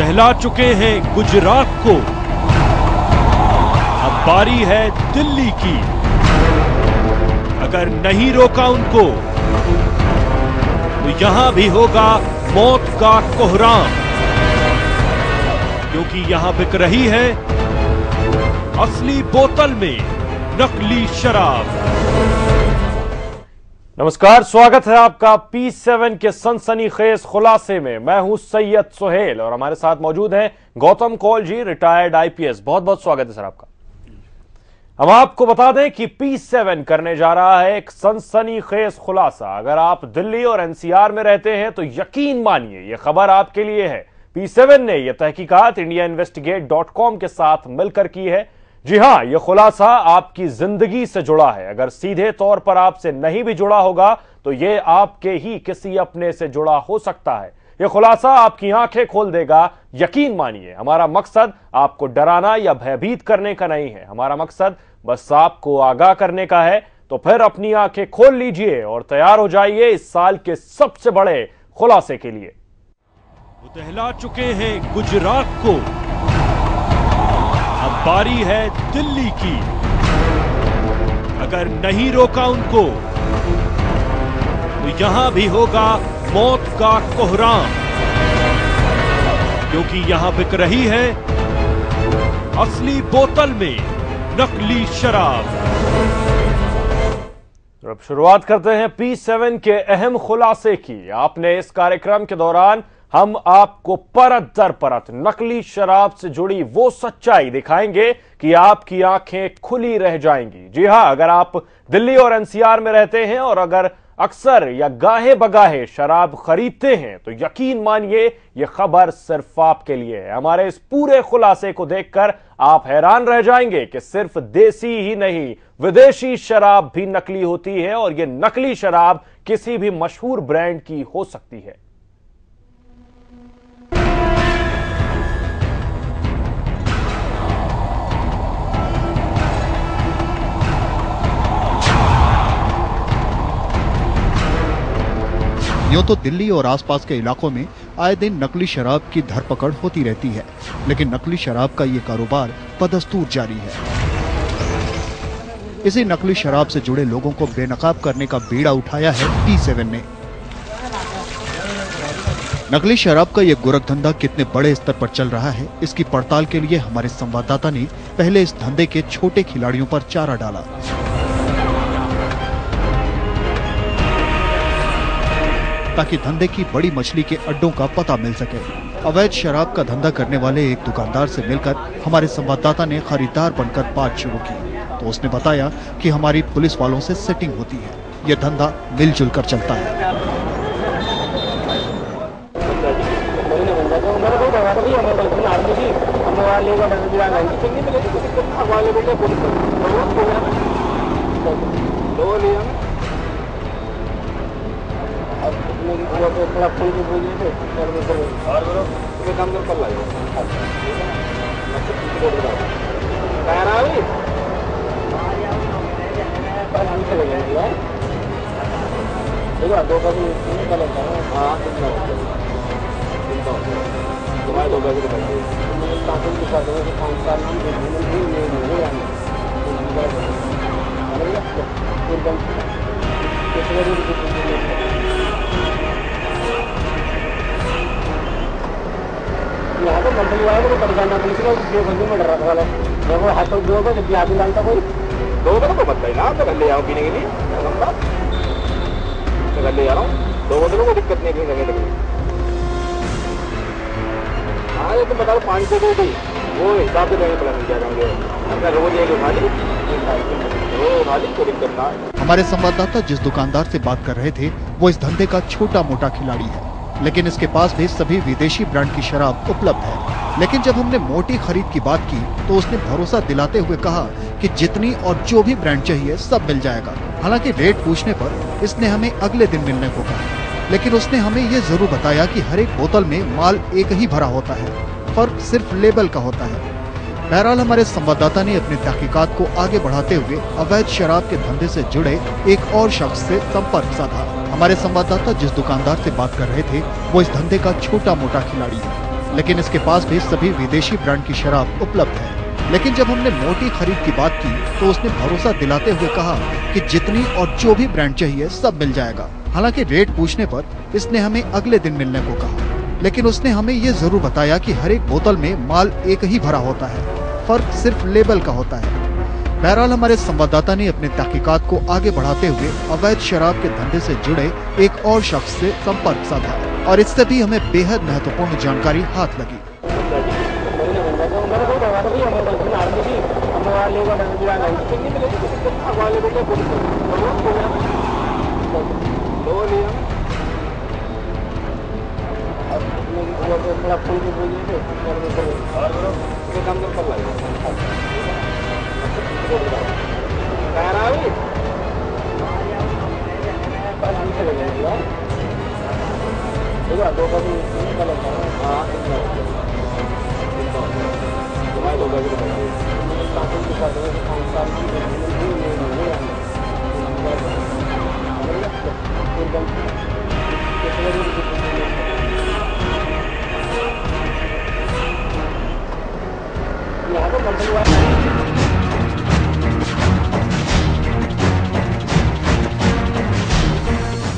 दहला चुके हैं गुजरात को, अब बारी है दिल्ली की। अगर नहीं रोका उनको तो यहां भी होगा मौत का कोहराम, क्योंकि यहां बिक रही है असली बोतल में नकली शराब। नमस्कार, स्वागत है आपका P7 के सनसनीखेज खुलासे में। मैं हूं सैयद सुहेल और हमारे साथ मौजूद हैं गौतम कौल जी, रिटायर्ड IPS। बहुत बहुत स्वागत है सर आपका। हम आपको बता दें कि P7 करने जा रहा है एक सनसनीखेज खुलासा। अगर आप दिल्ली और NCR में रहते हैं तो यकीन मानिए यह खबर आपके लिए है। P7 ने यह तहकीकात indiainvestigate.com के साथ मिलकर की है। जी हां, यह खुलासा आपकी जिंदगी से जुड़ा है। अगर सीधे तौर पर आपसे नहीं भी जुड़ा होगा तो यह आपके ही किसी अपने से जुड़ा हो सकता है। यह खुलासा आपकी आंखें खोल देगा, यकीन मानिए। हमारा मकसद आपको डराना या भयभीत करने का नहीं है, हमारा मकसद बस आपको आगाह करने का है। तो फिर अपनी आंखें खोल लीजिए और तैयार हो जाइए इस साल के सबसे बड़े खुलासे के लिए। वो दहला चुके हैं गुजरात को, अब बारी है दिल्ली की। अगर नहीं रोका उनको तो यहां भी होगा मौत का कोहराम, क्योंकि यहां बिक रही है असली बोतल में नकली शराब। अब शुरुआत करते हैं P7 के अहम खुलासे की। आपने इस कार्यक्रम के दौरान हम आपको परत दर परत नकली शराब से जुड़ी वो सच्चाई दिखाएंगे कि आपकी आंखें खुली रह जाएंगी। जी हां, अगर आप दिल्ली और NCR में रहते हैं और अगर अक्सर या गाहे बगाहे शराब खरीदते हैं तो यकीन मानिए यह खबर सिर्फ आपके लिए है। हमारे इस पूरे खुलासे को देखकर आप हैरान रह जाएंगे कि सिर्फ देसी ही नहीं, विदेशी शराब भी नकली होती है और यह नकली शराब किसी भी मशहूर ब्रांड की हो सकती है। यूं तो दिल्ली और आसपास के इलाकों में आए दिन नकली शराब की धरपकड़ होती रहती है, लेकिन नकली शराब का ये कारोबार बदस्तूर जारी है। इसी नकली शराब से जुड़े लोगों को बेनकाब करने का बीड़ा उठाया है P7 ने। नकली शराब का ये गोरखधंधा कितने बड़े स्तर पर चल रहा है, इसकी पड़ताल के लिए हमारे संवाददाता ने पहले इस धंधे के छोटे खिलाड़ियों पर चारा डाला। ताकि धंधे की बड़ी मछली के अड्डों का पता मिल सके। अवैध शराब का धंधा करने वाले एक दुकानदार से मिलकर हमारे संवाददाता ने खरीदार बनकर बात शुरू की तो उसने बताया कि हमारी पुलिस वालों से सेटिंग होती है, यह धंधा मिलजुल कर चलता है। थोड़ा फोन पे बोलिए थे और काम कर पल लगे कह रहा अभी ठीक है। दो कभी हाँ तुम्हारे दो कभी के साथ 5 साल यहाँ तो मंडली वाले को परेशान पुलिस को 2 घंटे में डर रखा है। जब वो हाथों दो को जब आदमी डालता कोई 2 घंटे को मत ना तो ले आओ पीने के लिए तो ले आ रहा हूँ 2 घंटे को दिक्कत नहीं है। हाँ ये तो बता 500 दे दी वो हिसाब से देने मिल जाएगा। अगर रोज एक उठा ली कोई दिक्कत ना। हमारे संवाददाता जिस दुकानदार से बात कर रहे थे वो इस धंधे का छोटा मोटा खिलाड़ी है, लेकिन इसके पास भी सभी विदेशी ब्रांड की शराब उपलब्ध है। लेकिन जब हमने मोटी खरीद की बात की तो उसने भरोसा दिलाते हुए कहा कि जितनी और जो भी ब्रांड चाहिए सब मिल जाएगा। हालांकि रेट पूछने पर इसने हमें अगले दिन मिलने को कहा, लेकिन उसने हमें ये जरूर बताया कि हर एक बोतल में माल एक ही भरा होता है, फर्क सिर्फ लेबल का होता है। बहरहाल हमारे संवाददाता ने अपनी तहकीकात को आगे बढ़ाते हुए अवैध शराब के धंधे से जुड़े एक और शख्स से संपर्क साधा। हमारे संवाददाता जिस दुकानदार से बात कर रहे थे वो इस धंधे का छोटा मोटा खिलाड़ी है। लेकिन इसके पास भी सभी विदेशी ब्रांड की शराब उपलब्ध है। लेकिन जब हमने मोटी खरीद की बात की तो उसने भरोसा दिलाते हुए कहा कि जितनी और जो भी ब्रांड चाहिए सब मिल जाएगा। हालांकि रेट पूछने पर इसने हमें अगले दिन मिलने को कहा, लेकिन उसने हमें ये जरूर बताया कि हर एक बोतल में माल एक ही भरा होता है, फर्क सिर्फ लेबल का होता है। बहरहाल हमारे संवाददाता ने अपने तहकीकात को आगे बढ़ाते हुए अवैध शराब के धंधे से जुड़े एक और शख्स से संपर्क साधा और इससे भी हमें बेहद महत्वपूर्ण जानकारी हाथ लगी।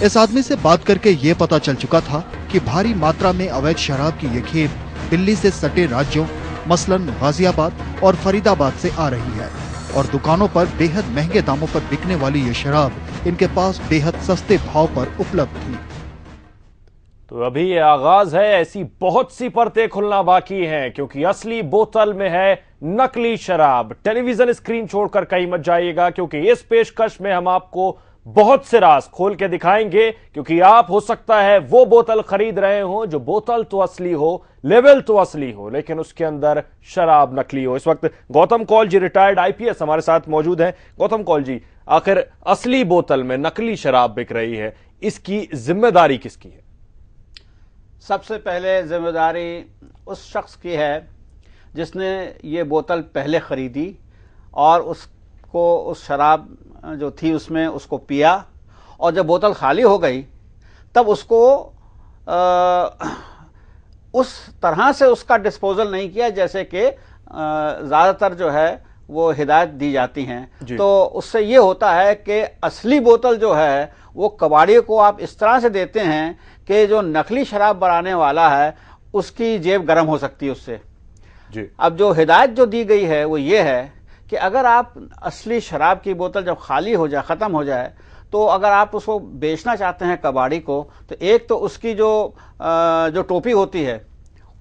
इस आदमी से बात करके ये पता चल चुका था कि भारी मात्रा में अवैध शराब की ये खेप दिल्ली से सटे राज्यों मसलन गाजियाबाद और फरीदाबाद से आ रही है और दुकानों पर बेहद महंगे दामों पर बिकने वाली ये शराब इनके पास बेहद सस्ते भाव पर उपलब्ध थी। तो अभी ये आगाज है, ऐसी बहुत सी परतें खुलना बाकी हैं क्योंकि असली बोतल में है नकली शराब। टेलीविजन स्क्रीन छोड़कर कहीं मत जाइएगा क्योंकि इस पेशकश में हम आपको बहुत से राज खोल के दिखाएंगे क्योंकि आप हो सकता है वो बोतल खरीद रहे हो जो बोतल तो असली हो, लेवल तो असली हो, लेकिन उसके अंदर शराब नकली हो। इस वक्त गौतम कौल जी रिटायर्ड आईपीएस हमारे साथ मौजूद हैं। गौतम कौल जी, आखिर असली बोतल में नकली शराब बिक रही है, इसकी जिम्मेदारी किसकी है? सबसे पहले जिम्मेदारी उस शख्स की है जिसने ये बोतल पहले खरीदी और उसको उस शराब जो थी उसमें उसको पिया और जब बोतल खाली हो गई तब उसको उस तरह से उसका डिस्पोजल नहीं किया जैसे कि ज़्यादातर जो है वो हिदायत दी जाती हैं। तो उससे ये होता है कि असली बोतल जो है वो कबाड़ी को आप इस तरह से देते हैं कि जो नकली शराब बनाने वाला है उसकी जेब गर्म हो सकती है उससे जी। अब जो हिदायत जो दी गई है वो ये है कि अगर आप असली शराब की बोतल जब खाली हो जाए, ख़त्म हो जाए, तो अगर आप उसको बेचना चाहते हैं कबाड़ी को तो एक तो उसकी जो टोपी होती है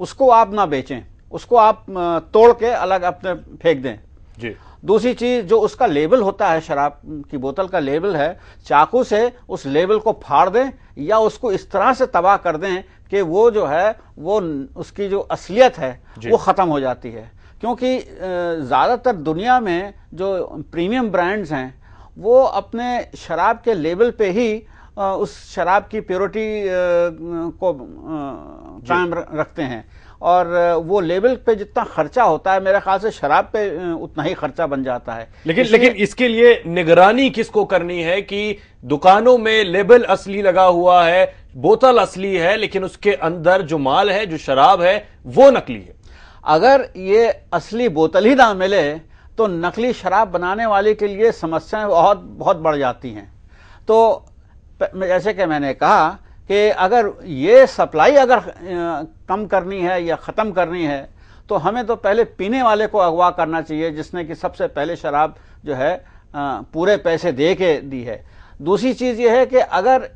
उसको आप ना बेचें, उसको आप तोड़ के अलग अपने फेंक दें जी। दूसरी चीज जो उसका लेबल होता है, शराब की बोतल का लेबल है, चाकू से उस लेबल को फाड़ दें या उसको इस तरह से तबाह कर दें कि वो जो है वो उसकी जो असलियत है वो ख़त्म हो जाती है। क्योंकि ज़्यादातर दुनिया में जो प्रीमियम ब्रांड्स हैं वो अपने शराब के लेबल पे ही उस शराब की प्योरिटी को कायम रखते हैं और वो लेबल पे जितना खर्चा होता है मेरे ख्याल से शराब पे उतना ही खर्चा बन जाता है। लेकिन इसके लिए निगरानी किसको करनी है कि दुकानों में लेबल असली लगा हुआ है, बोतल असली है, लेकिन उसके अंदर जो माल है, जो शराब है, वो नकली है। अगर ये असली बोतल ही ना मिले तो नकली शराब बनाने वाले के लिए समस्याएं बहुत बढ़ जाती हैं। तो जैसे कि मैंने कहा कि अगर ये सप्लाई अगर कम करनी है या ख़त्म करनी है तो हमें तो पहले पीने वाले को अगवा करना चाहिए जिसने कि सबसे पहले शराब जो है पूरे पैसे दे के दी है। दूसरी चीज़ ये है कि अगर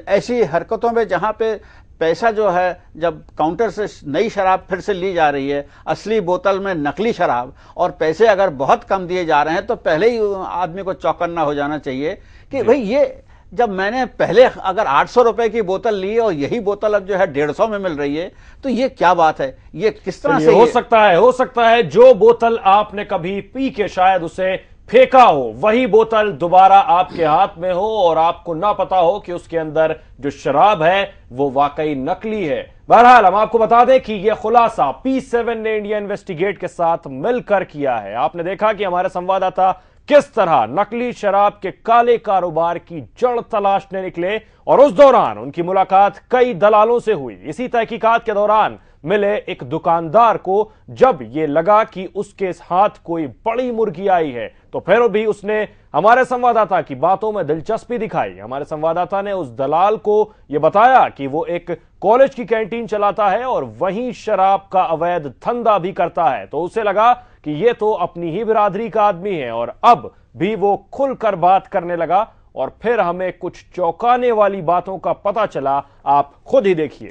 ऐसी हरकतों में जहाँ पे पैसा जो है जब काउंटर से नई शराब फिर से ली जा रही है, असली बोतल में नकली शराब, और पैसे अगर बहुत कम दिए जा रहे हैं तो पहले ही आदमी को चौकन्ना हो जाना चाहिए कि भाई ये जब मैंने पहले अगर 800 रुपए की बोतल ली और यही बोतल अब जो है 150 में मिल रही है तो ये क्या बात है, ये किस तरह से हो सकता है जो बोतल आपने कभी पी के शायद उसे फेंका हो वही बोतल दोबारा आपके हाथ में हो और आपको ना पता हो कि उसके अंदर जो शराब है वो वाकई नकली है। बहरहाल हम आपको बता दें कि यह खुलासा P7 ने इंडिया इन्वेस्टिगेट के साथ मिलकर किया है। आपने देखा कि हमारे संवाददाता किस तरह नकली शराब के काले कारोबार की जड़ तलाशने निकले और उस दौरान उनकी मुलाकात कई दलालों से हुई। इसी तहकीकात के दौरान मिले एक दुकानदार को जब यह लगा कि उसके हाथ कोई बड़ी मुर्गी आई है तो फिर भी उसने हमारे संवाददाता की बातों में दिलचस्पी दिखाई। हमारे संवाददाता ने उस दलाल को यह बताया कि वो एक कॉलेज की कैंटीन चलाता है और वहीं शराब का अवैध धंधा भी करता है, तो उसे लगा कि ये तो अपनी ही बिरादरी का आदमी है और अब भी वो खुलकर बात करने लगा और फिर हमें कुछ चौंकाने वाली बातों का पता चला। आप खुद ही देखिए।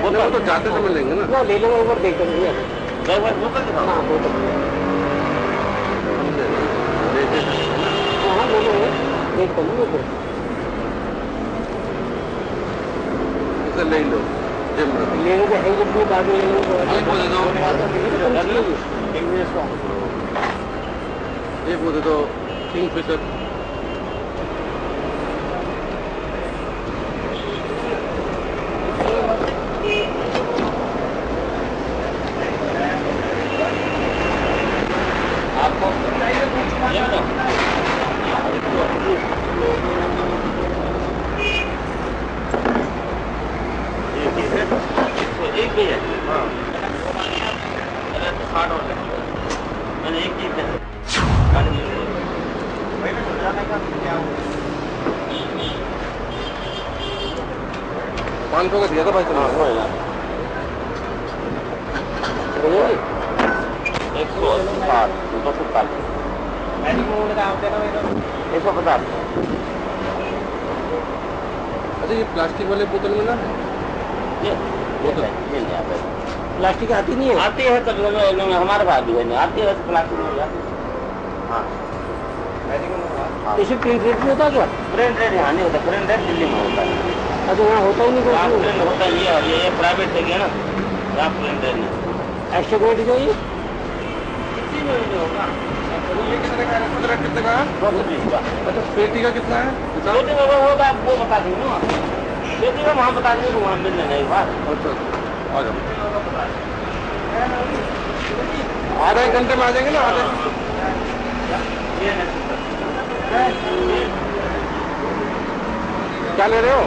वो तो जाते समय लेंगे ना, ले लेंगे एक बार देख लेंगे। इसे ले लो, ये वो दे दो किंगफिशर। एक भी है, हाँ, मैंने एक चीज 500 का दिया था भाई, चलो 150। अच्छा, ये प्लास्टिक वाले बोतल में ना बोतल प्लास्टिक आती नहीं है? आती है तो हमारे पास भी है, नहीं आती है तो प्लास्टिक में जाती है। हाँ, इसे प्रिंट रेट में होता क्या? प्रिंट रेट यहाँ नहीं होता, प्रिंट रेट दिल्ली में होता है। अच्छा, यहाँ होता ही नहीं, प्रिंट होता नहीं है, ये प्राइवेट है क्या ना, यहाँ प्रिंट रेट नहीं। एक्स्ट्रा क्वालिटी जो ये कितनी में होगा? ये कितने का है? 15 कितने का? 220 का। अच्छा, पेटी का कितना है? पेटी में वो होगा, आपको बता देंगे ना, पेटी में वहाँ बता देंगे, वहाँ मिल जाएगा एक बार। अच्छा, आ जाओ, आधे घंटे में आ जाएंगे ना, आधे। क्या ले रहे हो?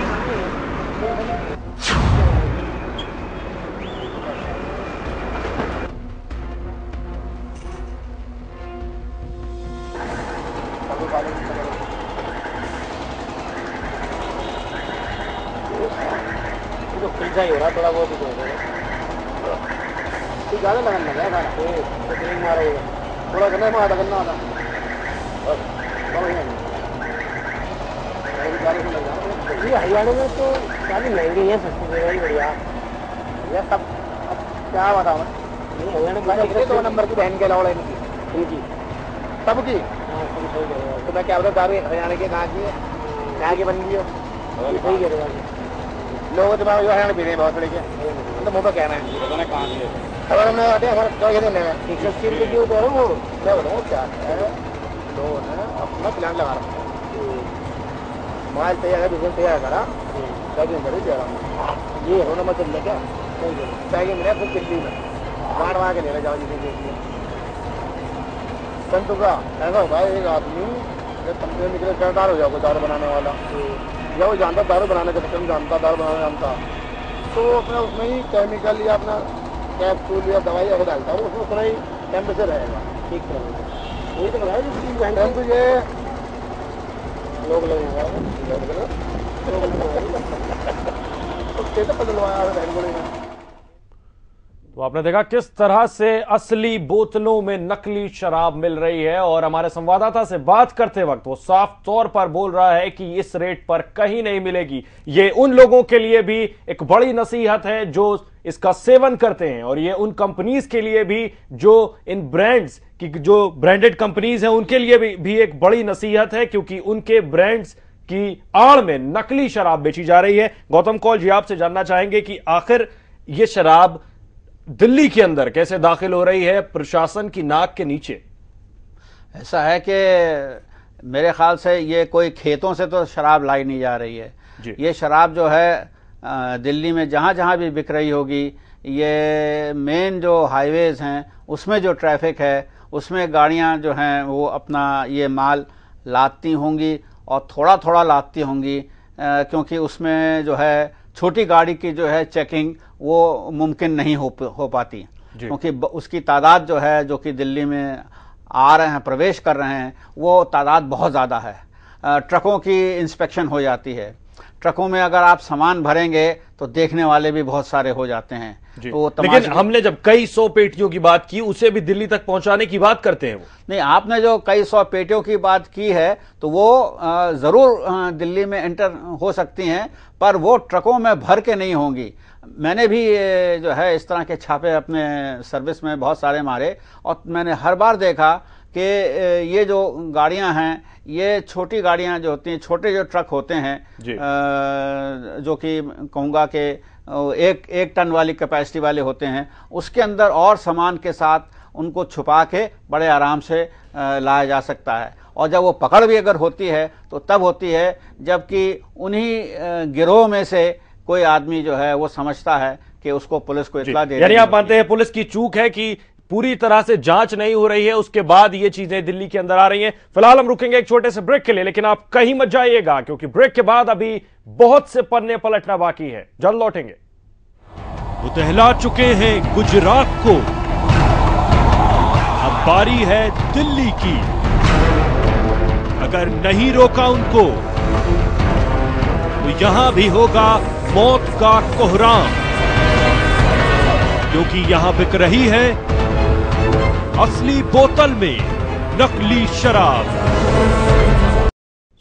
तो खिलचा ही हो रहा थोड़ा बहुत, ज़्यादा लगन लगा खाना, तो मारा होगा थोड़ा करना है, आधा करना आधा ये हरियाणा में तो काफी महंगी है, सस्ती दे रही, बढ़िया ये सब। क्या बताओ मैं, हरियाणा में 2 नंबर की बहन के अलावा इनकी सबकी। तो मैं क्या बताऊँ, दारू हरियाणा के कहाँ की है, कहाँ की बन गई है, सही कह रहे लोग दिमाग जो हरियाणा पी रहे हैं बहुत बड़े के, तो मुँह पर कहना है कहाँ की है। अगर हमने आते हमारे 180 रुपये की होता है वो, मैं बताऊँ क्या है, लोग अपना प्लान लगा रहा हूँ, मोबाइल तैयार है, बिजनेस तैयार करा, पैकिंग करी दे रहा हूँ। ये होना मत चल क्या, पैकिंग मिला फिर दिल्ली में मार के लेना जाओ जिसे देखिए। संतु का ऐसा होता है, एक आदमी जब कंपनी निकले सरदार हो जाओगे दारू बनाने वाला, या वो जानता दारू बनाने का सिस्टम जानता, दारू बनाना जानता, तो अपना उसमें ही केमिकल या अपना कैप्सूल या दवाई अगर डालता है, उसमें उतना ही टेम्परेचर रहेगा, ठीक रहेगा। वही तो लगाया तो ये लोग लगेगा तो आपने देखा किस तरह से असली बोतलों में नकली शराब मिल रही है और हमारे संवाददाता से बात करते वक्त वो साफ तौर पर बोल रहा है कि इस रेट पर कहीं नहीं मिलेगी। ये उन लोगों के लिए भी एक बड़ी नसीहत है जो इसका सेवन करते हैं और ये उन कंपनीज के लिए भी जो इन ब्रांड्स की, जो ब्रांडेड कंपनीज हैं, उनके लिए भी एक बड़ी नसीहत है, क्योंकि उनके ब्रांड्स की आड़ में नकली शराब बेची जा रही है। गौतम कौल जी, आपसे जानना चाहेंगे कि आखिर ये शराब दिल्ली के अंदर कैसे दाखिल हो रही है प्रशासन की नाक के नीचे? ऐसा है कि मेरे ख्याल से ये कोई खेतों से तो शराब लाई नहीं जा रही है। ये शराब जो है दिल्ली में जहां जहां भी बिक रही होगी, ये मेन जो हाईवेज हैं उसमें जो ट्रैफिक है उसमें गाड़ियां जो हैं वो अपना ये माल लाती होंगी और थोड़ा थोड़ा लाती होंगी, क्योंकि उसमें जो है छोटी गाड़ी की जो है चेकिंग वो मुमकिन नहीं हो पाती, क्योंकि उसकी तादाद जो है जो कि दिल्ली में आ रहे हैं, प्रवेश कर रहे हैं, वो तादाद बहुत ज़्यादा है। ट्रकों की इंस्पेक्शन हो जाती है। ट्रकों में अगर आप सामान भरेंगे तो देखने वाले भी बहुत सारे हो जाते हैं। तो लेकिन हमने जब कई 100 पेटियों की बात की, उसे भी दिल्ली तक पहुंचाने की बात करते हैं वो। नहीं, आपने जो कई 100 पेटियों की बात की है तो वो जरूर दिल्ली में एंटर हो सकती हैं, पर वो ट्रकों में भर के नहीं होंगी। मैंने भी जो है इस तरह के छापे अपने सर्विस में बहुत सारे मारे और मैंने हर बार देखा कि ये जो गाड़ियां हैं, ये छोटी गाड़ियां जो होती हैं, छोटे जो ट्रक होते हैं, जो कि कहूँगा कि एक टन वाली कैपेसिटी वाले होते हैं, उसके अंदर और सामान के साथ उनको छुपा के बड़े आराम से लाया जा सकता है। और जब वो पकड़ भी अगर होती है तो तब होती है जबकि उन्हीं गिरोह में से कोई आदमी जो है वो समझता है कि उसको पुलिस को इत्तला दे। यानी आप मानते हैं पुलिस की चूक है कि पूरी तरह से जांच नहीं हो रही है, उसके बाद ये चीजें दिल्ली के अंदर आ रही हैं। फिलहाल हम रुकेंगे एक छोटे से ब्रेक के लिए, लेकिन आप कहीं मत जाइएगा क्योंकि ब्रेक के बाद अभी बहुत से पन्ने पलटना बाकी है। जल्द लौटेंगे। वो दहला चुके हैं गुजरात को, अब बारी है दिल्ली की। अगर नहीं रोका उनको तो यहां भी होगा मौत का कोहराम, क्योंकि यहां बिक रही है असली बोतल में नकली शराब।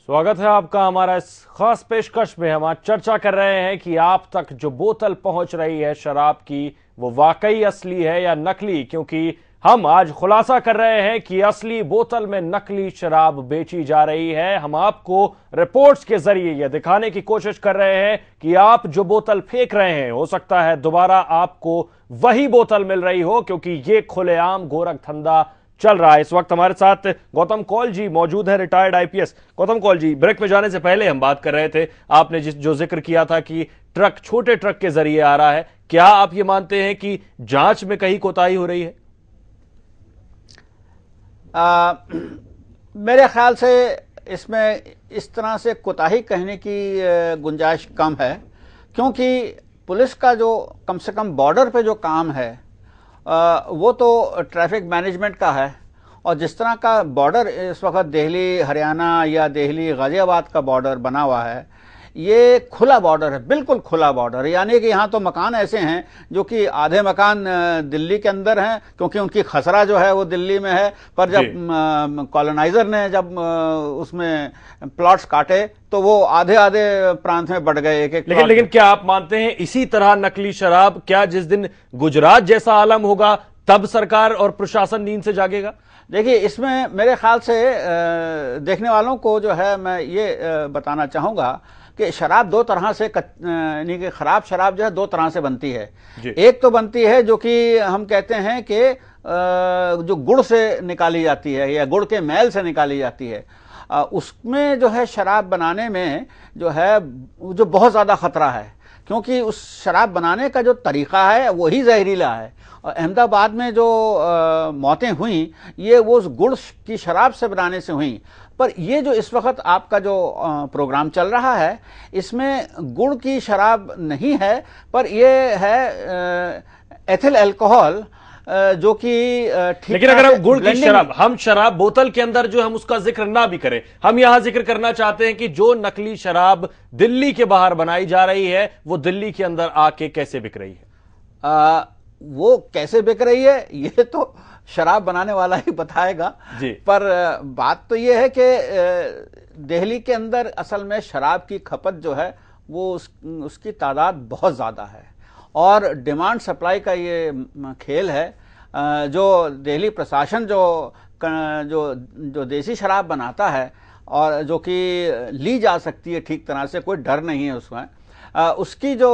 स्वागत है आपका हमारा इस खास पेशकश में। हम आज चर्चा कर रहे हैं कि आप तक जो बोतल पहुंच रही है शराब की, वो वाकई असली है या नकली, क्योंकि हम आज खुलासा कर रहे हैं कि असली बोतल में नकली शराब बेची जा रही है। हम आपको रिपोर्ट्स के जरिए यह दिखाने की कोशिश कर रहे हैं कि आप जो बोतल फेंक रहे हैं, हो सकता है दोबारा आपको वही बोतल मिल रही हो, क्योंकि ये खुलेआम गोरख धंधा चल रहा है। इस वक्त हमारे साथ गौतम कौल जी मौजूद हैं, रिटायर्ड आईपीएस। गौतम कौल जी, ब्रेक में जाने से पहले हम बात कर रहे थे, आपने जो जिक्र किया था कि ट्रक छोटे ट्रक के जरिए आ रहा है, क्या आप ये मानते हैं कि जांच में कहीं कोताही हो रही है? मेरे ख्याल से इसमें इस तरह से कोताही कहने की गुंजाइश कम है, क्योंकि पुलिस का जो कम से कम बॉर्डर पे जो काम है वो तो ट्रैफिक मैनेजमेंट का है। और जिस तरह का बॉर्डर इस वक्त दिल्ली हरियाणा या दिल्ली गाजियाबाद का बॉर्डर बना हुआ है, ये खुला बॉर्डर है, बिल्कुल खुला बॉर्डर है। यानी कि यहाँ तो मकान ऐसे हैं जो कि आधे मकान दिल्ली के अंदर हैं, क्योंकि उनकी खसरा जो है वो दिल्ली में है, पर जब कॉलोनाइजर ने जब उसमें प्लॉट्स काटे तो वो आधे आधे प्रांत में बढ़ गए, एक लेकिन क्या आप मानते हैं इसी तरह नकली शराब, क्या जिस दिन गुजरात जैसा आलम होगा तब सरकार और प्रशासन नींद से जागेगा? देखिए, इसमें मेरे ख्याल से देखने वालों को जो है मैं ये बताना चाहूंगा कि शराब दो तरह से, यानी कि खराब शराब जो है दो तरह से बनती है। एक तो बनती है जो कि हम कहते हैं कि जो गुड़ से निकाली जाती है या गुड़ के मैल से निकाली जाती है, उसमें जो है शराब बनाने में जो है जो बहुत ज्यादा खतरा है, क्योंकि उस शराब बनाने का जो तरीका है वही जहरीला है। और अहमदाबाद में जो मौतें हुई ये वो उस गुड़ की शराब से बनाने से हुई। पर ये जो इस वक्त आपका जो प्रोग्राम चल रहा है, इसमें गुड़ की शराब नहीं है, पर ये है एथिल अल्कोहल, जो कि लेकिन अगर हम गुड़ की शराब, हम शराब बोतल के अंदर जो हम उसका जिक्र ना भी करें, हम यहां जिक्र करना चाहते हैं कि जो नकली शराब दिल्ली के बाहर बनाई जा रही है वो दिल्ली के अंदर आके कैसे बिक रही है? वो कैसे बिक रही है ये तो शराब बनाने वाला ही बताएगा जी। पर बात तो ये है कि दिल्ली के अंदर असल में शराब की खपत जो है वो उसकी तादाद बहुत ज़्यादा है, और डिमांड सप्लाई का ये खेल है। जो दिल्ली प्रशासन जो देसी शराब बनाता है और जो कि ली जा सकती है ठीक तरह से, कोई डर नहीं है उसमें, उसकी जो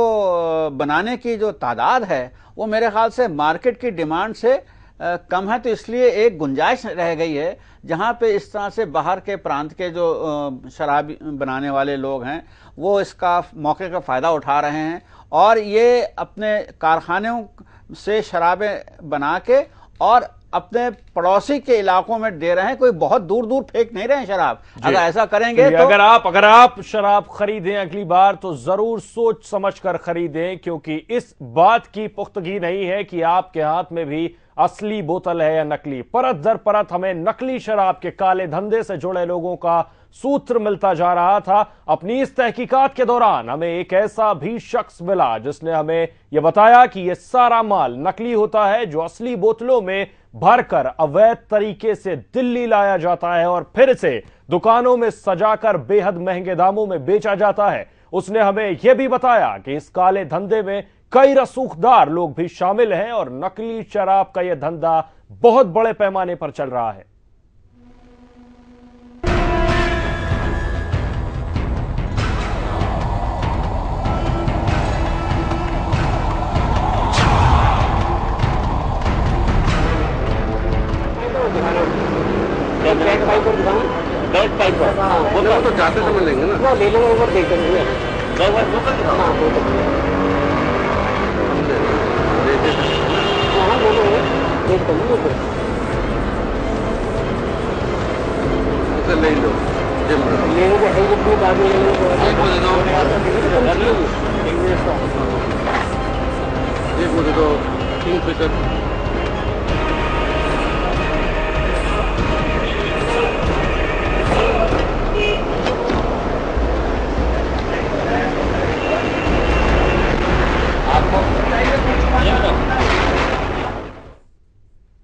बनाने की जो तादाद है वो मेरे ख्याल से मार्केट की डिमांड से कम है, तो इसलिए एक गुंजाइश रह गई है जहां पे इस तरह से बाहर के प्रांत के जो शराब बनाने वाले लोग हैं वो इसका मौके का फायदा उठा रहे हैं और ये अपने कारखानों से शराबें बना के और अपने पड़ोसी के इलाकों में दे रहे हैं, कोई बहुत दूर दूर फेंक नहीं रहे हैं शराब। अगर ऐसा करेंगे तो अगर आप शराब खरीदें अगली बार तो जरूर सोच समझ कर खरीदें, क्योंकि इस बात की पुख्तगी नहीं है कि आपके हाथ में भी असली बोतल है या नकली। परत दर परत हमें नकली शराब के काले धंधे से जुड़े लोगों का सूत्र मिलता जा रहा था। अपनी इस तहकीकात के दौरान हमें एक ऐसा भी शख्स मिला जिसने हमें यह बताया कि यह सारा माल नकली होता है जो असली बोतलों में भरकर अवैध तरीके से दिल्ली लाया जाता है और फिर से दुकानों में सजाकर बेहद महंगे दामों में बेचा जाता है। उसने हमें यह भी बताया कि इस काले धंधे में कई रसूखदार लोग भी शामिल हैं और नकली शराब का यह धंधा बहुत बड़े पैमाने पर चल रहा है। वो तो जाते समय लेंगे ना, ले लेंगे वो देख लेंगे। ले लो एक मुझे तो किंग फिशर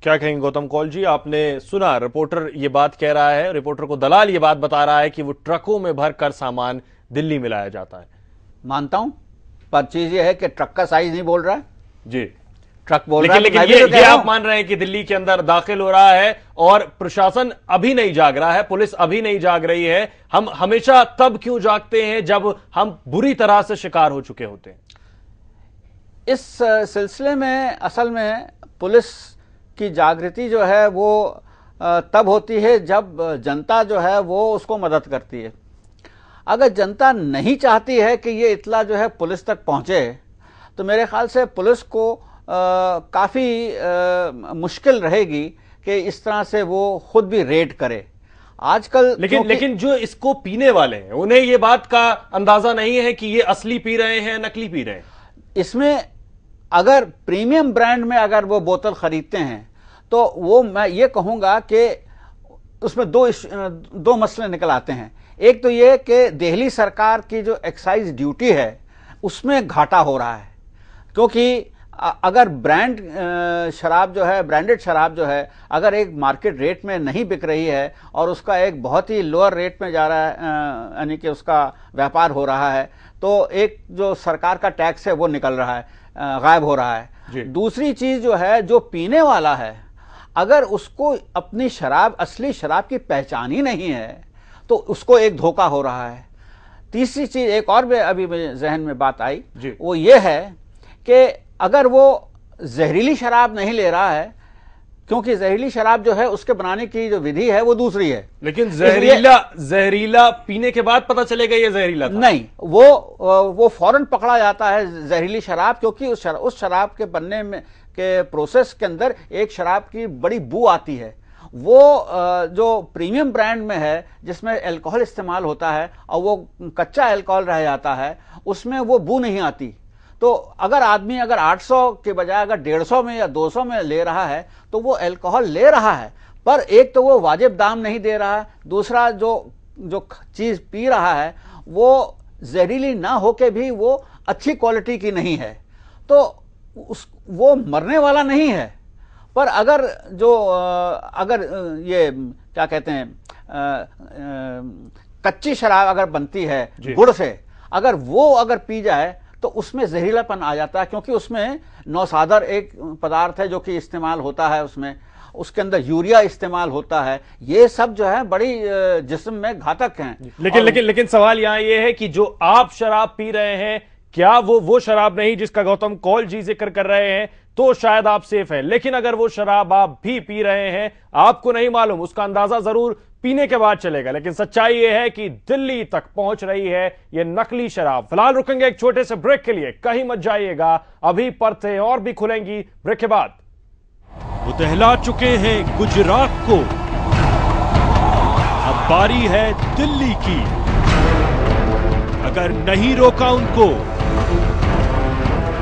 क्या कहेंगे गौतम कौल जी? आपने सुना रिपोर्टर ये बात कह रहा है, रिपोर्टर को दलाल ये बात बता रहा है कि वो ट्रकों में भरकर सामान दिल्ली में लाया जाता है। मानता हूं, पर चीज ये है कि ट्रक का साइज नहीं बोल रहा है जी, ट्रक बोल रहा है। लेकिन ये आप मान रहे हैं कि दिल्ली के अंदर दाखिल हो रहा है और प्रशासन अभी नहीं जाग रहा है, पुलिस अभी नहीं जाग रही है। हम हमेशा तब क्यों जागते हैं जब हम बुरी तरह से शिकार हो चुके होते हैं? इस सिलसिले में असल में पुलिस की जागृति जो है वो तब होती है जब जनता जो है वो उसको मदद करती है। अगर जनता नहीं चाहती है कि ये इत्तला जो है पुलिस तक पहुंचे तो मेरे ख्याल से पुलिस को काफ़ी मुश्किल रहेगी कि इस तरह से वो खुद भी रेड करे आजकल। लेकिन जो इसको पीने वाले हैं उन्हें ये बात का अंदाजा नहीं है कि ये असली पी रहे हैं नकली पी रहे हैं। इसमें अगर प्रीमियम ब्रांड में अगर वो बोतल खरीदते हैं तो वो मैं ये कहूंगा कि उसमें दो मसले निकल आते हैं। एक तो ये कि दिल्ली सरकार की जो एक्साइज ड्यूटी है उसमें घाटा हो रहा है, क्योंकि अगर शराब जो है, ब्रांडेड शराब जो है, अगर एक मार्केट रेट में नहीं बिक रही है और उसका एक बहुत ही लोअर रेट में जा रहा है, यानी कि उसका व्यापार हो रहा है, तो एक जो सरकार का टैक्स है वो निकल रहा है, गायब हो रहा है। दूसरी चीज जो है, जो पीने वाला है अगर उसको अपनी शराब, असली शराब की पहचान ही नहीं है तो उसको एक धोखा हो रहा है। तीसरी चीज एक और अभी मेरे जहन में बात आई, वो ये है कि अगर वो जहरीली शराब नहीं ले रहा है, क्योंकि जहरीली शराब जो है उसके बनाने की जो विधि है वो दूसरी है। लेकिन जहरीला पीने के बाद पता चलेगा ये जहरीला था। नहीं, वो फौरन पकड़ा जाता है जहरीली शराब, क्योंकि उस शराब के बनने में के प्रोसेस के अंदर एक शराब की बड़ी बू आती है। वो जो प्रीमियम ब्रांड में है जिसमें अल्कोहल इस्तेमाल होता है और वो कच्चा अल्कोहल रह जाता है, उसमें वो बू नहीं आती। तो अगर आदमी अगर 800 के बजाय अगर 150 में या 200 में ले रहा है तो वो अल्कोहल ले रहा है, पर एक तो वो वाजिब दाम नहीं दे रहा है, दूसरा जो चीज पी रहा है वो जहरीली ना होके भी वो अच्छी क्वालिटी की नहीं है, तो वो मरने वाला नहीं है। पर अगर ये क्या कहते हैं, कच्ची शराब अगर बनती है गुड़ से, अगर वो अगर पी जाए तो उसमें जहरीलापन आ जाता है, क्योंकि उसमें नौसादर एक पदार्थ है जो कि इस्तेमाल होता है, उसके अंदर यूरिया इस्तेमाल होता है। ये सब जो है बड़ी जिस्म में घातक हैं। लेकिन सवाल यहां ये है कि जो आप शराब पी रहे हैं क्या वो शराब नहीं जिसका गौतम कौल जी जिक्र कर रहे हैं, तो शायद आप सेफ हैं। लेकिन अगर वो शराब आप भी पी रहे हैं, आपको नहीं मालूम, उसका अंदाजा जरूर पीने के बाद चलेगा। लेकिन सच्चाई यह है कि दिल्ली तक पहुंच रही है ये नकली शराब। फिलहाल रुकेंगे एक छोटे से ब्रेक के लिए, कहीं मत जाइएगा, अभी परतें और भी खुलेंगी ब्रेक के बाद। वो दहला चुके हैं गुजरात को, अब बारी है दिल्ली की। अगर नहीं रोका उनको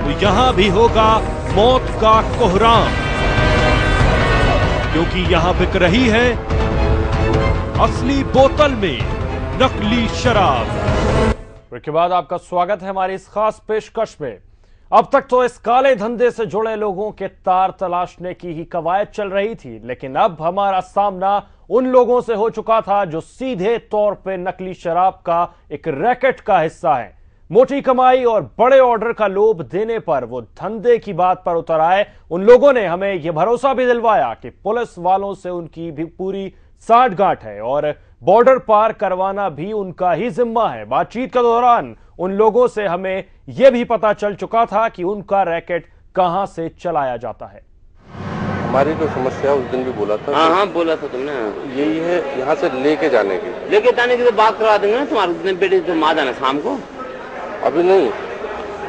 तो यहां भी होगा मौत का कोहराम, क्योंकि यहां बिक रही है असली बोतल में नकली शराब। ब्रेक के बाद आपका स्वागत है हमारी इस खास पेशकश में। अब तक तो इस काले धंधे से जुड़े लोगों के तार तलाशने की ही कवायद चल रही थी, लेकिन अब हमारा सामना उन लोगों से हो चुका था जो सीधे तौर पे नकली शराब का एक रैकेट का हिस्सा है। मोटी कमाई और बड़े ऑर्डर का लोभ देने पर वो धंधे की बात पर उतर आए। उन लोगों ने हमें यह भरोसा भी दिलवाया कि पुलिस वालों से उनकी भी पूरी साठगांठ है और बॉर्डर पार करवाना भी उनका ही जिम्मा है। बातचीत के दौरान उन लोगों से हमें यह भी पता चल चुका था कि उनका रैकेट कहां से चलाया जाता है। हमारी जो समस्या उस दिन भी बोला था। हाँ बोला था तुमने। यही है, यहाँ से लेके जाने की तो बात करवा देंगे ना तुम्हारे बेटे, तुम आ जाना शाम को। अभी नहीं,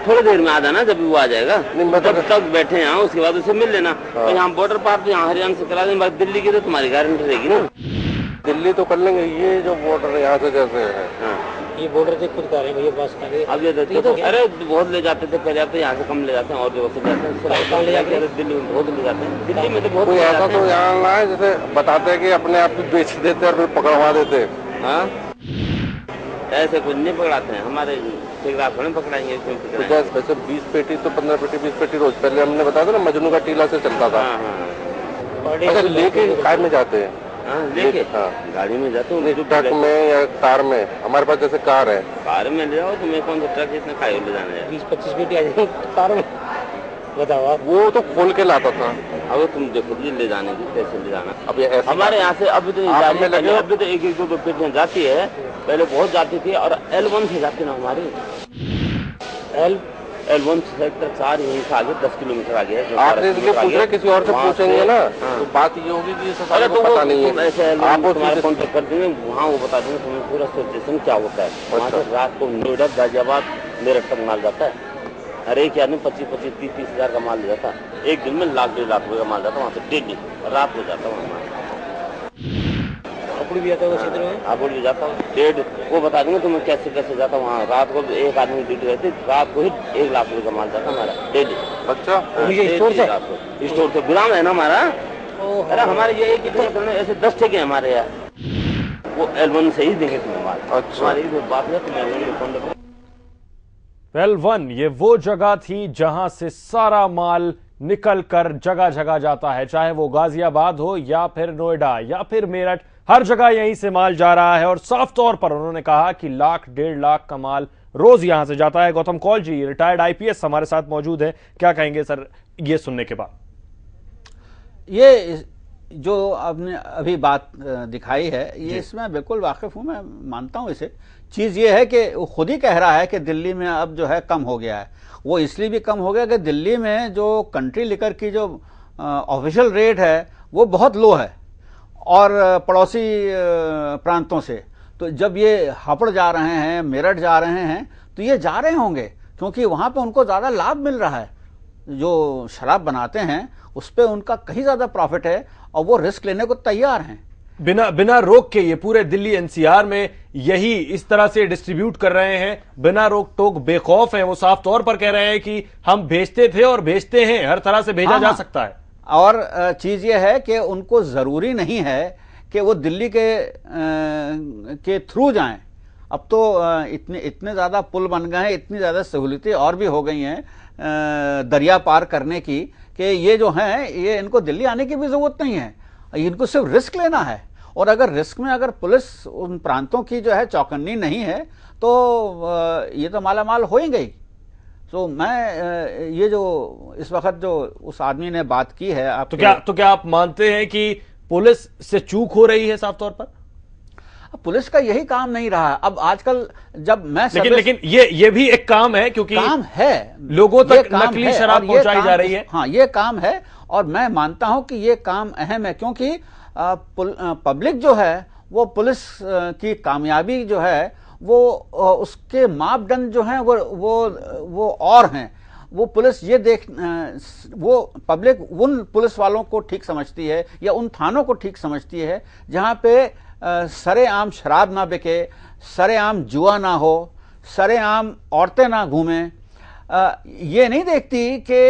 थोड़ी देर में आ जाना, जब भी वो आ जाएगा। नहीं, मैं तब तक बैठे यहाँ, उसके बाद उसे मिल लेना। हाँ। तो यहाँ बॉर्डर पार तो यहाँ हरियाणा से करा देंगे, दिल्ली की तो तुम्हारी गारंटी रहेगी ना। दिल्ली तो कर लेंगे, ये जो बॉर्डर यहाँ से जैसे है। हाँ। ये बॉर्डर से खुद कर भैया बस करे। अब ये तो अरे बहुत ले जाते थे पहले, अब तो यहाँ से कम ले जाते हैं और जो ले जाते हैं ले जाते हैं। दिल्ली में बहुत ले जाते हैं, दिल्ली में तो बहुत। कोई ऐसा तो यहाँ ना है जैसे बताते हैं कि अपने आप भी बेच देते और फिर पकड़वा देते। हाँ ऐसे कुछ नहीं पकड़ाते हैं हमारे थोड़े पकड़ाएंगे। वैसे 20 पेटी तो 15 पेटी 20 पेटी रोज, पहले हमने बताया था ना मजनू का टीला से चलता था। अच्छा, लेके कार में जाते हैं? लेके हाँ गाड़ी में जाते हैं, ट्रक में या कार में? हमारे पास जैसे कार है, कार में ले जाओ। तुम्हें कौन सा ट्रक इतना खाए ले जाना है? 20-25 पेटी आ जाएंगे कार में, बताओ आप। वो तो खोल के लाता था। अब तुम देखो जी ले जाने की कैसे ले जाना। अब ये हमारे यहाँ से अभी तो अभी तो एक दो पेटियां जाती है, पहले बहुत जाती थी। और L1 से जाती ना हमारी, L1 सेक्टर 4 यहीं से आगे 10 किलोमीटर आगे है। आपने इसलिए पूछ रहे, किसी और से पूछेंगे ना तो बात ये होगी कि अरे तो पता नहीं है। ऐसे आप तुम्हारे कॉन्टेक्ट कर देंगे, वहाँ वो बता देंगे तुम्हें पूरा सिचुएशन क्या होता है। वहाँ से रात को नोएडा, गाजियाबाद, मेरठ तक माल जाता है। हर एक आदमी 25-25, 30-30 हजार का माल ले जाता है। एक दिन में 1-1.5 लाख रुपए का माल जाता है वहाँ से डेली, रात को जाता है वहाँ। भी जाता है क्षेत्र में, आप भी जाता हूँ डेढ़, वो बता देंगे तुम्हें कैसे कैसे जाता हूँ वहाँ। रात को एक आदमी ड्यूटी रहती, रात को ही 1 लाख रुपए का माल जाता हमारा डेली। अच्छा, स्टोर से विराम है ना हमारा। अरे हमारे ये एक ऐसे 10 ठेके हमारे यहाँ, वो L1 से ही देंगे तुम्हें माल। अच्छा, हमारी बात है, तुम्हें L1 ये वो जगह थी जहां से सारा माल निकल कर जगह जगह जाता है, चाहे वो गाजियाबाद हो या फिर नोएडा या फिर मेरठ, हर जगह यहीं से माल जा रहा है। और साफ तौर पर उन्होंने कहा कि 1-1.5 लाख का माल रोज यहां से जाता है। गौतम कौल जी रिटायर्ड IPS हमारे साथ मौजूद है, क्या कहेंगे सर ये सुनने के बाद? ये जो आपने अभी बात दिखाई है, ये इसमें बिल्कुल वाकिफ हूं, मैं मानता हूं इसे। चीज ये है कि वो खुद ही कह रहा है कि दिल्ली में अब जो है कम हो गया है। वो इसलिए भी कम हो गया कि दिल्ली में जो कंट्री लिकर की जो ऑफिशियल रेट है वो बहुत लो है और पड़ोसी प्रांतों से। तो जब ये हापड़ जा रहे हैं, मेरठ जा रहे हैं, तो ये जा रहे होंगे क्योंकि वहां पे उनको ज्यादा लाभ मिल रहा है। जो शराब बनाते हैं उस पर उनका कहीं ज्यादा प्रॉफिट है और वो रिस्क लेने को तैयार हैं। बिना रोक के ये पूरे दिल्ली NCR में यही इस तरह से डिस्ट्रीब्यूट कर रहे हैं, बिना रोक टोक, बेखौफ है। वो साफ तौर पर कह रहे हैं कि हम भेजते थे और भेजते हैं, हर तरह से भेजा जा सकता है। और चीज ये है कि उनको जरूरी नहीं है कि वो दिल्ली के थ्रू जाएं। अब तो इतने ज्यादा पुल बन गए हैं, इतनी ज्यादा सहूलियतें और भी हो गई हैं दरिया पार करने की, कि ये जो हैं ये इनको दिल्ली आने की भी जरूरत नहीं है। इनको सिर्फ रिस्क लेना है। और अगर रिस्क में अगर पुलिस उन प्रांतों की जो है चौकन्नी नहीं है तो ये तो मालामाल हो ही गई। तो मैं ये जो इस वक्त जो उस आदमी ने बात की है आप, तो क्या आप मानते हैं कि पुलिस से चूक हो रही है साफ तौर पर? पुलिस का यही काम नहीं रहा। अब आजकल जब मैं लेकिन ये भी एक काम है, क्योंकि काम है, लोगों तक नकली शराब पहुंचाई जा रही है। हाँ, ये काम है और मैं मानता हूं कि ये काम अहम है, क्योंकि पब्लिक जो है वो पुलिस की कामयाबी जो है वो उसके मापदंड जो हैं वो और हैं। वो पुलिस वो पब्लिक उन पुलिस वालों को ठीक समझती है या उन थानों को ठीक समझती है जहां पे सरेआम शराब ना बिके, सरेआम जुआ ना हो, सरेआम औरतें ना घूमें। ये नहीं देखती कि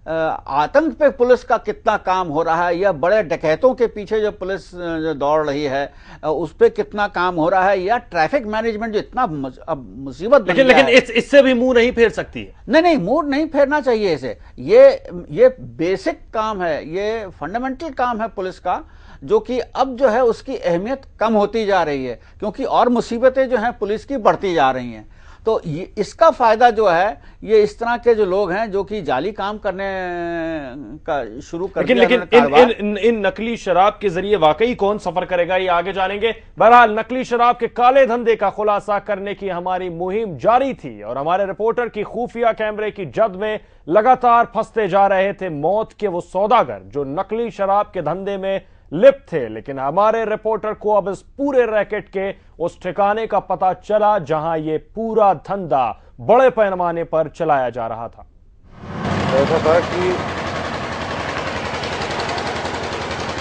आतंक पे पुलिस का कितना काम हो रहा है या बड़े डकैतों के पीछे जो पुलिस जो दौड़ रही है उस पे कितना काम हो रहा है, या ट्रैफिक मैनेजमेंट जो इतना मुसीबत बन गया है। लेकिन इससे भी मुंह नहीं फेर सकती है। नहीं, मुंह नहीं फेरना चाहिए इसे। ये बेसिक काम है, ये फंडामेंटल काम है पुलिस का, जो कि अब जो है उसकी अहमियत कम होती जा रही है, क्योंकि और मुसीबतें जो हैं पुलिस की बढ़ती जा रही हैं। तो इसका फायदा जो है ये इस तरह के जो लोग हैं जो कि जाली काम करने का शुरू कर दिया। लेकिन इन नकली शराब के जरिए वाकई कौन सफर करेगा, ये आगे जानेंगे। बहरहाल नकली शराब के काले धंधे का खुलासा करने की हमारी मुहिम जारी थी और हमारे रिपोर्टर की खुफिया कैमरे की जद में लगातार फंसते जा रहे थे मौत के वो सौदागर जो नकली शराब के धंधे में लिप्त थे। लेकिन हमारे रिपोर्टर को अब इस पूरे रैकेट के उस ठिकाने का पता चला जहां ये पूरा धंधा बड़े पैमाने पर चलाया जा रहा था। ऐसा था कि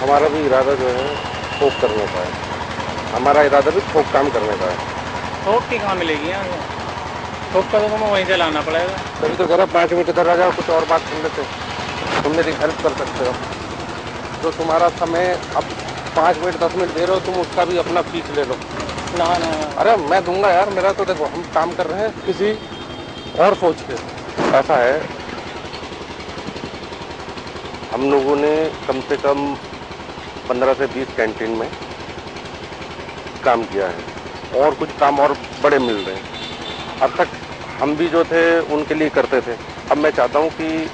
हमारा भी इरादा जो है ठोक करने का है, हमारा इरादा भी ठोक काम करने का है। ठोक की कहाँ मिलेगी यार, ठोक का तो हमें वहीं से लाना पड़ेगा। तभी तो कह 5 मिनट इधर आ जाओ, कुछ और बात कर लेते, तुम मेरी हेल्प कर सकते हो। जो तुम्हारा समय अब 5 मिनट 10 मिनट दे रहे हो, तुम उसका भी अपना फीस ले लो। ना अरे मैं दूंगा यार, मेरा तो देखो हम काम कर रहे हैं किसी और सोच के। ऐसा है, हम लोगों ने कम से कम 15 से 20 कैंटीन में काम किया है और कुछ काम और बड़े मिल रहे हैं। अब तक हम भी जो थे उनके लिए करते थे, अब मैं चाहता हूँ कि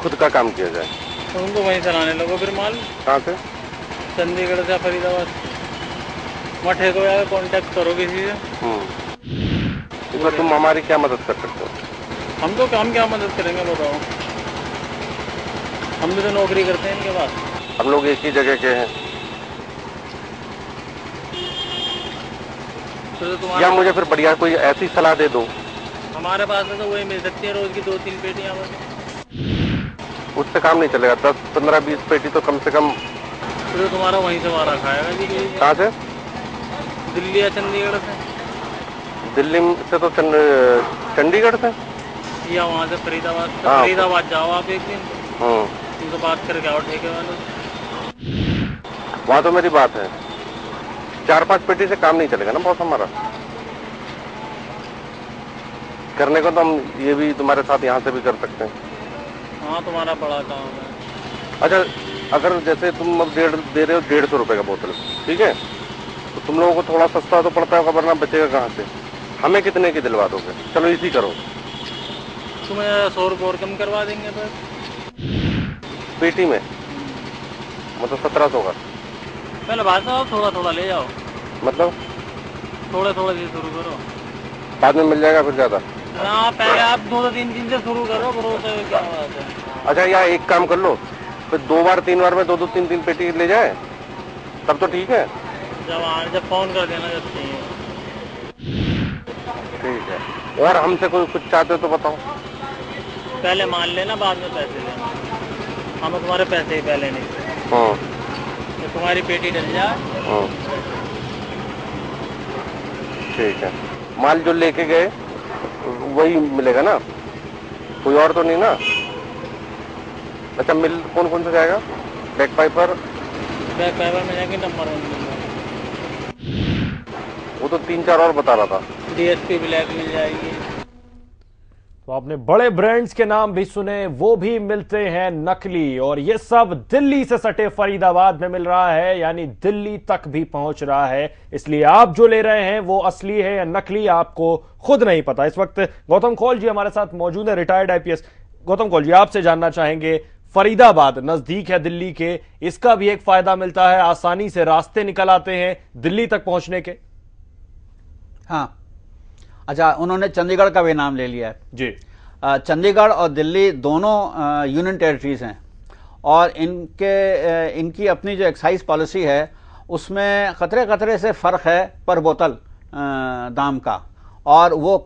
खुद का काम किया जाए। तो उनको वहीं से लाने लगो फिर माल। कहाँ से? चंडीगढ़ से फरीदाबाद। मठे को यार कांटेक्ट करो किसी से। इसमें तुम हमारी क्या मदद कर सकते हो? हम तो काम क्या मदद करेंगे बताओ, हम भी तो नौकरी करते हैं इनके पास। हम लोग एक ही जगह के हैं। तो या मुझे फिर बढ़िया कोई ऐसी सलाह दे दो। हमारे पास तो वही मिल सकती है रोज की 2-3 पेटियां बस। उससे काम नहीं चलेगा। 10, 15, 20 पेटी तो कम से कम। तो तुम्हारा वहीं से वारा खाएगा जी। कहाँ से? दिल्ली या चंडीगढ़ से। दिल्ली से तो चंडीगढ़ से या वहाँ से फरीदाबाद से। हाँ। फरीदाबाद जाओ आप एक दिन, उनसे बात करके आओ ठेके वालों से। वहाँ तो मेरी बात है, 4-5 पेटी से काम नहीं चलेगा ना बॉस हमारा। करने को तो हम ये भी तुम्हारे साथ यहाँ से भी कर सकते हैं। हाँ, तुम्हारा बड़ा काम है। अच्छा, अगर जैसे तुम अब दे रहे हो 150 रुपए का बोतल, ठीक है, तो तुम लोगों को थोड़ा सस्ता तो पड़ता है, वरना बचेगा कहाँ से? हमें कितने की दिलवा दोगे? चलो इसी करो, तुम्हें 100 रुपये और कम करवा देंगे बस पेटी में, मतलब 1700 का। पहले भाई साहब थोड़ा थोड़ा ले जाओ। मतलब थोड़े थोड़े से शुरू करो, बाद में मिल जाएगा फिर ज्यादा। हाँ, पहले आप 2-3 दिन से शुरू करो, भरोसे क्या बात है। अच्छा, या एक काम कर लो, फिर 2 बार 3 बार में 2-2, 3-3 पेटी ले जाए, तब तो ठीक है। जब फोन कर देना जब चाहिए। ठीक है। और हमसे कोई कुछ चाहते हो तो बताओ। पहले मान लेना, बाद में पैसे देना। हमें तुम्हारे पैसे ही पहले नहीं। हाँ, तो तुम्हारी पेटी डल जाए। हाँ, ठीक है। माल जो लेके गए वही मिलेगा ना, कोई और तो नहीं ना? अच्छा, मिल कौन कौन सा जाएगा? बैक पाइपर में जाएंगे, नंबर 1 मिल जाएगा। वो तो 3-4 और बता रहा था। DSP ब्लैक मिल जाएगी। तो आपने बड़े ब्रांड्स के नाम भी सुने, वो भी मिलते हैं नकली, और ये सब दिल्ली से सटे फरीदाबाद में मिल रहा है, यानी दिल्ली तक भी पहुंच रहा है। इसलिए आप जो ले रहे हैं वो असली है या नकली, आपको खुद नहीं पता। इस वक्त गौतम कौल जी हमारे साथ मौजूद है, रिटायर्ड IPS। गौतम कौल जी, आपसे जानना चाहेंगे, फरीदाबाद नजदीक है दिल्ली के, इसका भी एक फायदा मिलता है, आसानी से रास्ते निकल आते हैं दिल्ली तक पहुंचने के। हाँ, अच्छा, उन्होंने चंडीगढ़ का भी नाम ले लिया है जी। चंडीगढ़ और दिल्ली दोनों यूनियन टेरिटरीज हैं और इनकी अपनी जो एक्साइज पॉलिसी है उसमें खतरे से फर्क है पर बोतल दाम का, और वो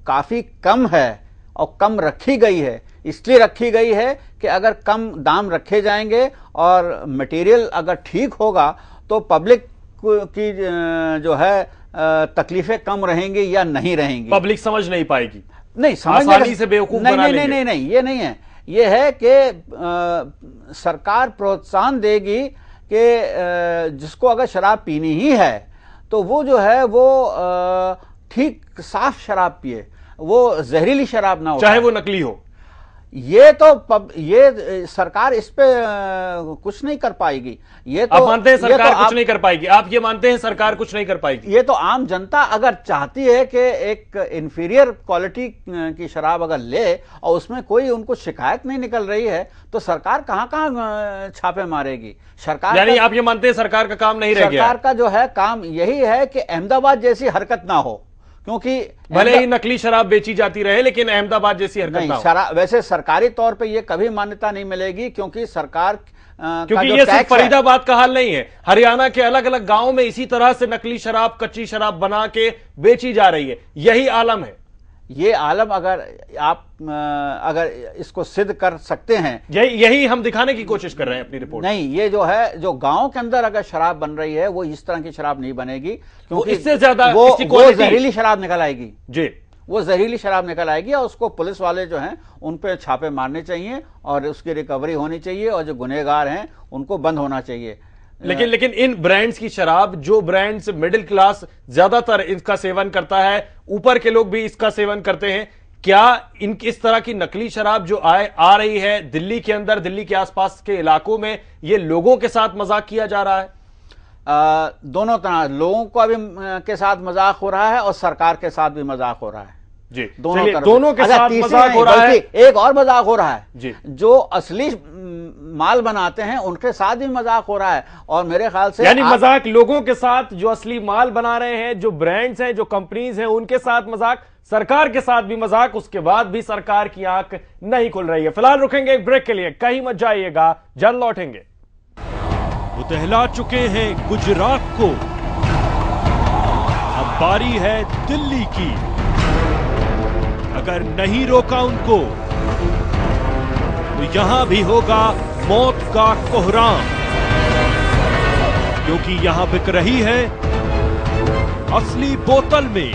काफी कम है और कम रखी गई है। इसलिए रखी गई है कि अगर कम दाम रखे जाएंगे और मटेरियल अगर ठीक होगा तो पब्लिक की जो है तकलीफें कम रहेंगी या नहीं रहेंगी। पब्लिक समझ नहीं पाएगी, नहीं आसानी से बेवकूफ बना लेंगे। नहीं, ये नहीं है। ये है कि सरकार प्रोत्साहन देगी कि जिसको अगर शराब पीनी ही है तो वो जो है वो ठीक साफ शराब पिए, वो जहरीली शराब ना हो, चाहे वो नकली हो। ये सरकार इस पे कुछ नहीं कर पाएगी। ये तो आप मानते हैं सरकार कुछ नहीं कर पाएगी? आप ये मानते हैं सरकार कुछ नहीं कर पाएगी? ये तो आम जनता अगर चाहती है कि एक इंफीरियर क्वालिटी की शराब अगर ले और उसमें कोई उनको शिकायत नहीं निकल रही है तो सरकार कहां छापे मारेगी? सरकार, यानी आप ये मानते हैं सरकार का काम नहीं रह गया? सरकार का जो है काम यही है कि अहमदाबाद जैसी हरकत ना हो, क्योंकि भले ही नकली शराब बेची जाती रहे लेकिन अहमदाबाद जैसी हरकत ना हो। वैसे सरकारी तौर पे ये कभी मान्यता नहीं मिलेगी, क्योंकि सरकार क्योंकि ये सिर्फ फरीदाबाद का हाल नहीं है, हरियाणा के अलग अलग गांवों में इसी तरह से नकली शराब, कच्ची शराब बना के बेची जा रही है। यही आलम है। ये आलम अगर आप अगर इसको सिद्ध कर सकते हैं, यही हम दिखाने की कोशिश कर रहे हैं अपनी रिपोर्ट। नहीं, ये जो है जो गांव के अंदर अगर शराब बन रही है वो इस तरह की शराब नहीं बनेगी, क्योंकि इससे ज्यादा वो जहरीली शराब निकल आएगी जी। वो जहरीली शराब निकल आएगी और उसको पुलिस वाले जो हैं उन पे छापे मारने चाहिए और उसकी रिकवरी होनी चाहिए और जो गुनहगार हैं उनको बंद होना चाहिए। लेकिन इन ब्रांड्स की शराब, जो ब्रांड्स मिडिल क्लास ज्यादातर इसका सेवन करता है, ऊपर के लोग भी इसका सेवन करते हैं, क्या इस तरह की नकली शराब जो आ रही है दिल्ली के अंदर, दिल्ली के आसपास के इलाकों में, ये लोगों के साथ मजाक किया जा रहा है? दोनों तरह, लोगों का भी के साथ मजाक हो रहा है और सरकार के साथ भी मजाक हो रहा है जी। दोनों के साथ मजाक हो रहा है। एक और मजाक हो रहा है जी, जो असली माल बनाते हैं उनके साथ भी मजाक हो रहा है। और मेरे ख्याल से यानी मजाक लोगों के साथ जो असली माल बना रहे हैं, जो ब्रांड्स हैं, जो कंपनीज हैं, उनके साथ मजाक, सरकार के साथ भी मजाक, उसके बाद भी सरकार की आंख नहीं खुल रही है। फिलहाल रुकेंगे एक ब्रेक के लिए, कहीं मत जाइएगा, जल्द लौटेंगे। वो दहला चुके हैं गुजरात को, अब बारी है दिल्ली की। अगर नहीं रोका उनको तो यहां भी होगा मौत का कोहराम, क्योंकि यहां बिक रही है असली बोतल में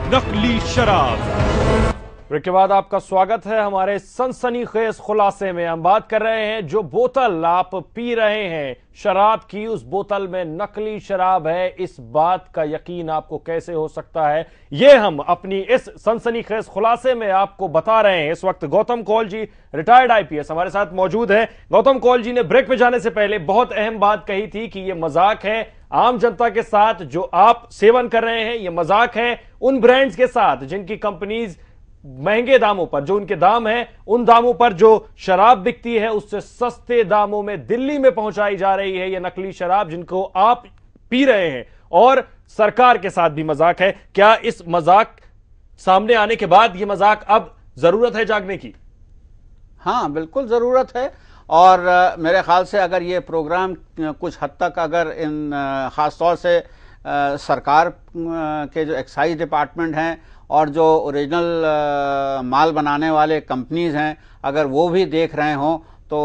नकली शराब। ब्रेक के बाद आपका स्वागत है हमारे सनसनीखेज खुलासे में। हम बात कर रहे हैं जो बोतल आप पी रहे हैं शराब की, उस बोतल में नकली शराब है, इस बात का यकीन आपको कैसे हो सकता है, ये हम अपनी इस सनसनीखेज खुलासे में आपको बता रहे हैं। इस वक्त गौतम कौल जी, रिटायर्ड आईपीएस, हमारे साथ मौजूद हैं। गौतम कौल जी ने ब्रेक में जाने से पहले बहुत अहम बात कही थी कि यह मजाक है आम जनता के साथ, जो आप सेवन कर रहे हैं, यह मजाक है उन ब्रांड्स के साथ जिनकी कंपनीज महंगे दामों पर, जो उनके दाम हैं, उन दामों पर जो शराब बिकती है उससे सस्ते दामों में दिल्ली में पहुंचाई जा रही है ये नकली शराब, जिनको आप पी रहे हैं। और सरकार के साथ भी मजाक है। क्या इस मजाक सामने आने के बाद ये मजाक अब जरूरत है जागने की? हाँ, बिल्कुल जरूरत है। और मेरे ख्याल से अगर ये प्रोग्राम कुछ हद तक अगर इन खासतौर से सरकार के जो एक्साइज डिपार्टमेंट हैं और जो ओरिजिनल माल बनाने वाले कंपनीज हैं, अगर वो भी देख रहे हों तो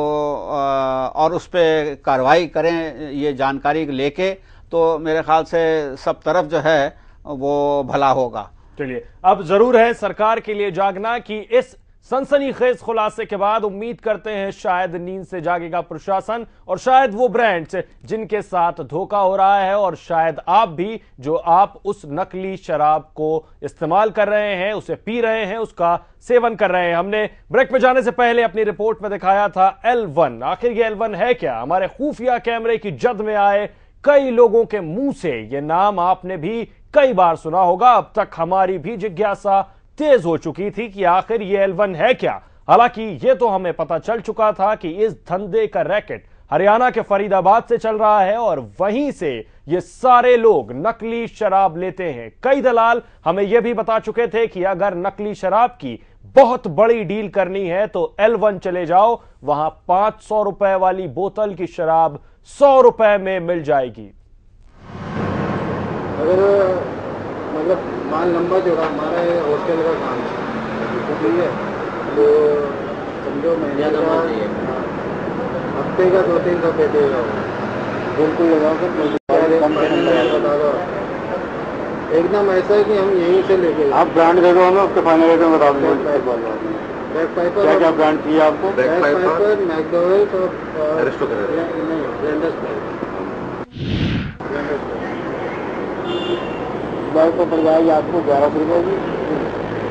और उस पर कार्रवाई करें ये जानकारी लेके, तो मेरे ख्याल से सब तरफ जो है वो भला होगा। चलिए, अब जरूर है सरकार के लिए जागना कि इस सनसनीखेज खुलासे के बाद उम्मीद करते हैं शायद नींद से जागेगा प्रशासन और शायद वो ब्रांड्स जिनके साथ धोखा हो रहा है, और शायद आप भी जो आप उस नकली शराब को इस्तेमाल कर रहे हैं, उसे पी रहे हैं, उसका सेवन कर रहे हैं। हमने ब्रेक में जाने से पहले अपनी रिपोर्ट में दिखाया था L1। आखिर ये L1 है क्या? हमारे खुफिया कैमरे की जद में आए कई लोगों के मुंह से ये नाम आपने भी कई बार सुना होगा। अब तक हमारी भी जिज्ञासा तेज हो चुकी थी कि आखिर ये L1 है क्या। हालांकि ये तो हमें पता चल चुका था कि इस धंधे का रैकेट हरियाणा के फरीदाबाद से चल रहा है और वहीं से ये सारे लोग नकली शराब लेते हैं। कई दलाल हमें यह भी बता चुके थे कि अगर नकली शराब की बहुत बड़ी डील करनी है तो L1 चले जाओ, वहां 500 रुपए वाली बोतल की शराब 100 रुपए में मिल जाएगी। अगर मतलब माल लंबा जोड़ा हमारे हॉस्टल का काम है, तो ठीक है, तो समझो महीने का हफ्ते का 2-3 रुपये देगा, बिल्कुल लगाओ एकदम ऐसा है कि हम यहीं से लेके। आप ब्रांड दे दो हमें, उसके फाइनल रेट में बता दो। बैक पाइपर क्या क्या ब्रांड चाहिए आपको? बैक पाइपर, मैकडॉवेल्स और एरिस्टोक्रेट नहीं, ब्लेंडर्स बैग तो पड़ जाएगी आपको 1100 रुपये की,